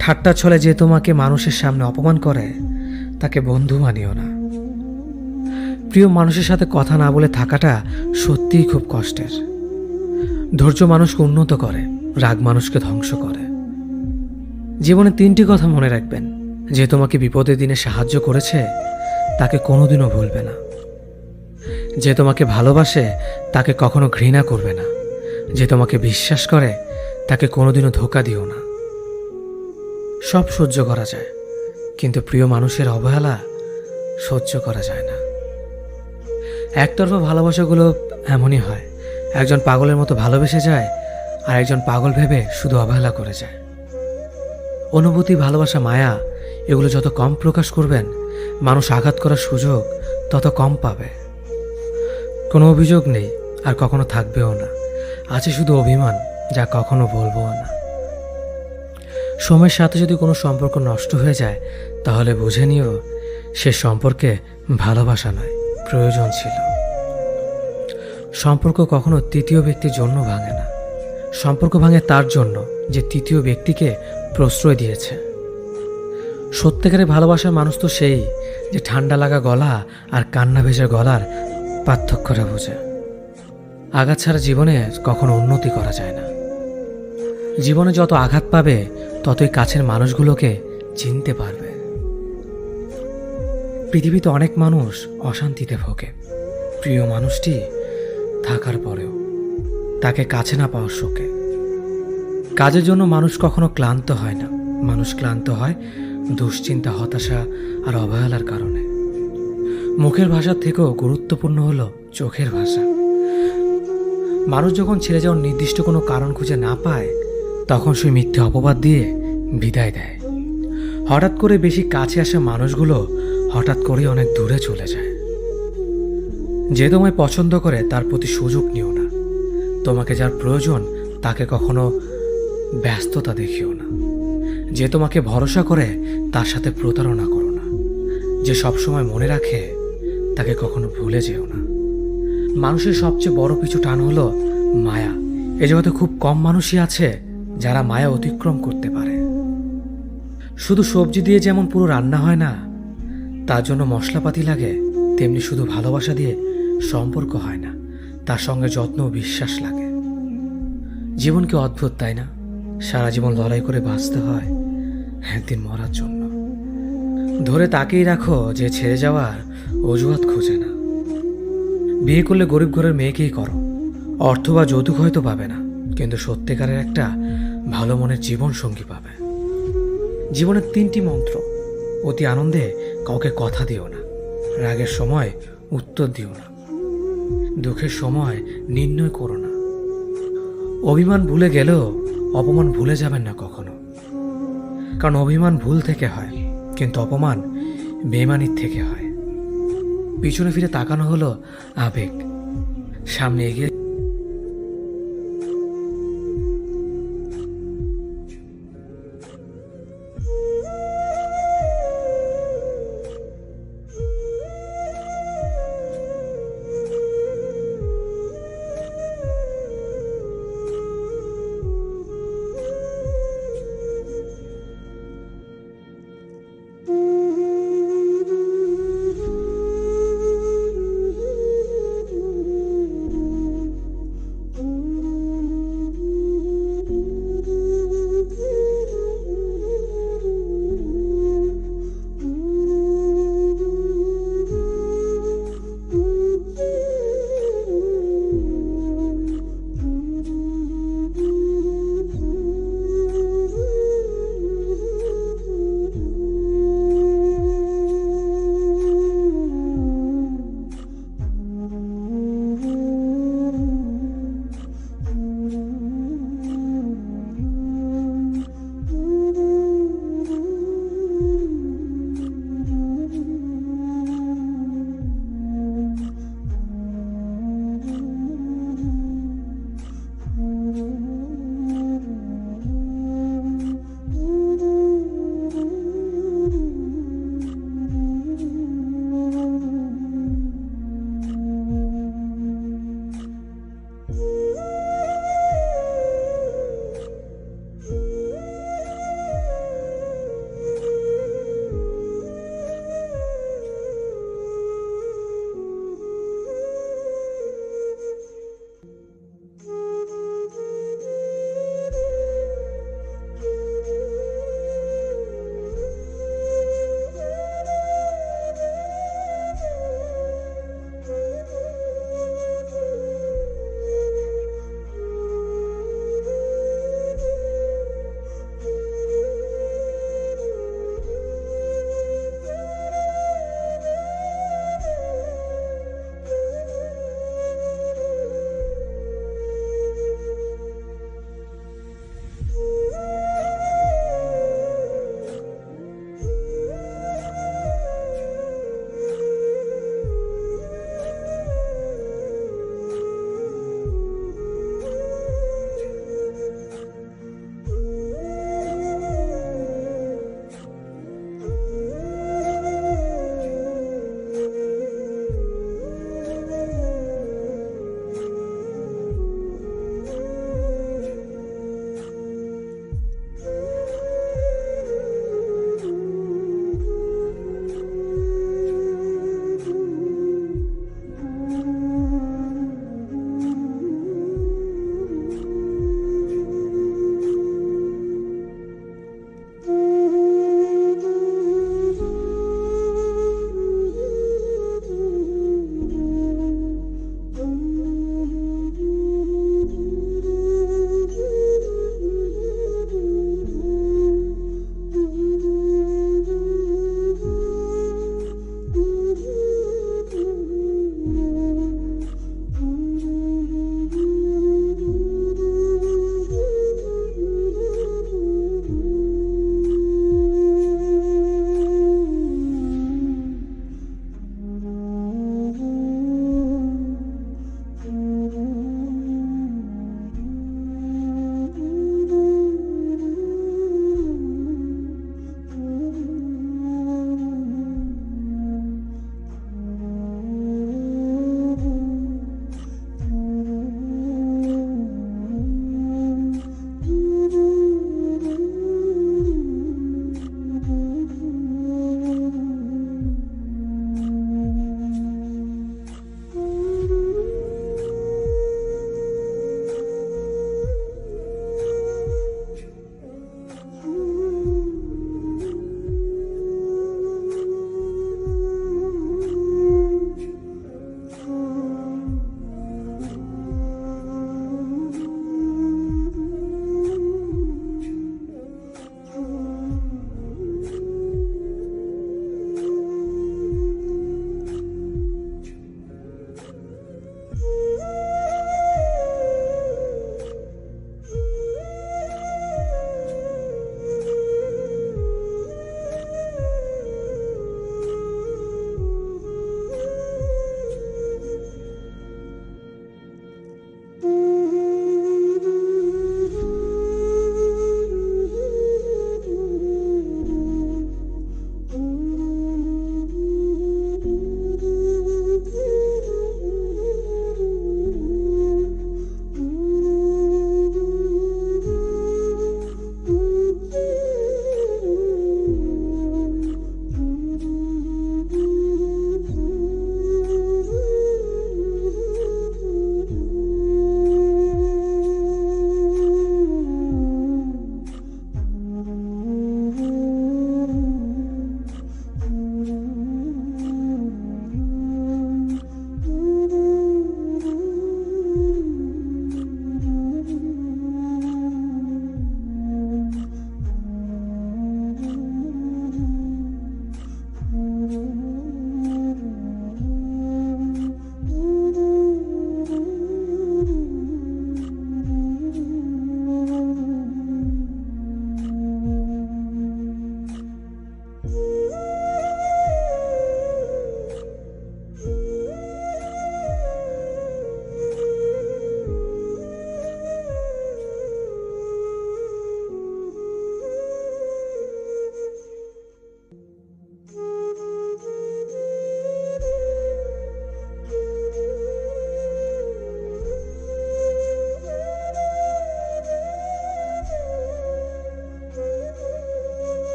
ঠাট্টা ছলে যে তোমাকে মানুষের সামনে অপমান করে, তাকে বন্ধু মানিও না। প্রিয় মানুষের সাথে কথা না বলে থাকাটা সত্যিই খুব কষ্টের। ধৈর্য মানুষকে উন্নত করে, রাগ মানুষকে ধ্বংস করে। জীবনে তিনটি কথা মনে রাখবেন: যে তোমাকে বিপদের দিনে সাহায্য করেছে তাকে কোনোদিনও ভুলবে না, যে তোমাকে ভালোবাসে তাকে কখনো ঘৃণা করবে না, যে তোমাকে বিশ্বাস করে তাকে কোনোদিনও ধোঁকা দিও না। সব সহ্য করা যায়, কিন্তু প্রিয় মানুষের অবহেলা সহ্য করা যায় না। একতরফা ভালোবাসাগুলো এমনই হয়, একজন পাগলের মতো ভালোবেসে যায় আর একজন পাগল ভেবে শুধু অবহেলা করে যায়। অনুভূতি, ভালোবাসা, মায়া এগুলো যত কম প্রকাশ করবেন, মানুষ আঘাত করার সুযোগ তত কম পাবে। কোনো অভিযোগ নেই আর কখনো থাকবেও না, আছে শুধু অভিমান, যা কখনো বলবো না। সময়ের সাথে যদি কোনো সম্পর্ক নষ্ট হয়ে যায়, তাহলে বুঝে নিও সে সম্পর্কে ভালোবাসা নয়, প্রয়োজন ছিল। সম্পর্ক কখনো তৃতীয় ব্যক্তির জন্য ভাঙে না, সম্পর্ক ভাঙে তার জন্য যে তৃতীয় ব্যক্তিকে প্রশ্রয় দিয়েছে। সত্যিকারের ভালোবাসার মানুষ তো সেই যে ঠান্ডা লাগা গলা আর কান্না ভেজা গলার পার্থক্যটা বোঝে। আঘাত ছাড়া জীবনে কখনো উন্নতি করা যায় না। জীবনে যত আঘাত পাবে, ততই কাছের মানুষগুলোকে চিনতে পারবে। পৃথিবীতে অনেক মানুষ অশান্তিতে ভোগে, প্রিয় মানুষটি থাকার পরেও তাকে কাছে না পাওয়ার শোকে। কাজের জন্য মানুষ কখনো ক্লান্ত হয় না, মানুষ ক্লান্ত হয় দুশ্চিন্তা, হতাশা আর অবহেলার কারণে। মুখের ভাষার থেকেও গুরুত্বপূর্ণ হলো চোখের ভাষা। মানুষ যখন ছেড়ে যাওয়ার নির্দিষ্ট কোনো কারণ খুঁজে না পায়, তখন সে মিথ্যে অপবাদ দিয়ে বিদায় দেয়। হঠাৎ করে বেশি কাছে আসা মানুষগুলো হঠাৎ করে অনেক দূরে চলে যায়। যে তোমায় পছন্দ করে তার প্রতি সুযোগ নিও না। তোমাকে যার প্রয়োজন তাকে কখনো ব্যস্ততা দেখিও না। যে তোমাকে ভরসা করে তার সাথে প্রতারণা করো না। যে সবসময় মনে রাখে তাকে কখনো ভুলে যেও না। মানুষের সবচেয়ে বড় পিছু টান হলো মায়া। এই জগতে খুব কম মানুষই আছে যারা মায়া অতিক্রম করতে পারে। শুধু সবজি দিয়ে যেমন পুরো রান্না হয় না, তার জন্য মশলাপাতি লাগে, তেমনি শুধু ভালোবাসা দিয়ে সম্পর্ক হয় না, তার সঙ্গে যত্ন ও বিশ্বাস লাগে। জীবন কি অদ্ভুত, তাই না? সারা জীবন লড়াই করে বাঁচতে হয় একদিন মরার জন্য। ধরে তাকেই রাখো যে ছেড়ে যাওয়ার অজুহাত খোঁজে না। বিয়ে করলে গরিব ঘরের মেয়েকেই করো। অর্থ বা যৌতুক হয়তো পাবে না, কিন্তু সত্যিকারের একটা ভালো মনের জীবন সঙ্গী পাবে। জীবনের তিনটি মন্ত্র: অতি আনন্দে কাউকে কথা দিও না, রাগের সময় উত্তর দিও না, দুঃখের সময় নির্ণয় করো না। অভিমান ভুলে গেলেও অপমান ভুলে যাবেন না কখনো, কারণ অভিমান ভুল থেকে হয়, কিন্তু অপমান বেইমানির থেকে হয়। পিছনে ফিরে তাকানো হলো আবেগ। সামনে এগিয়ে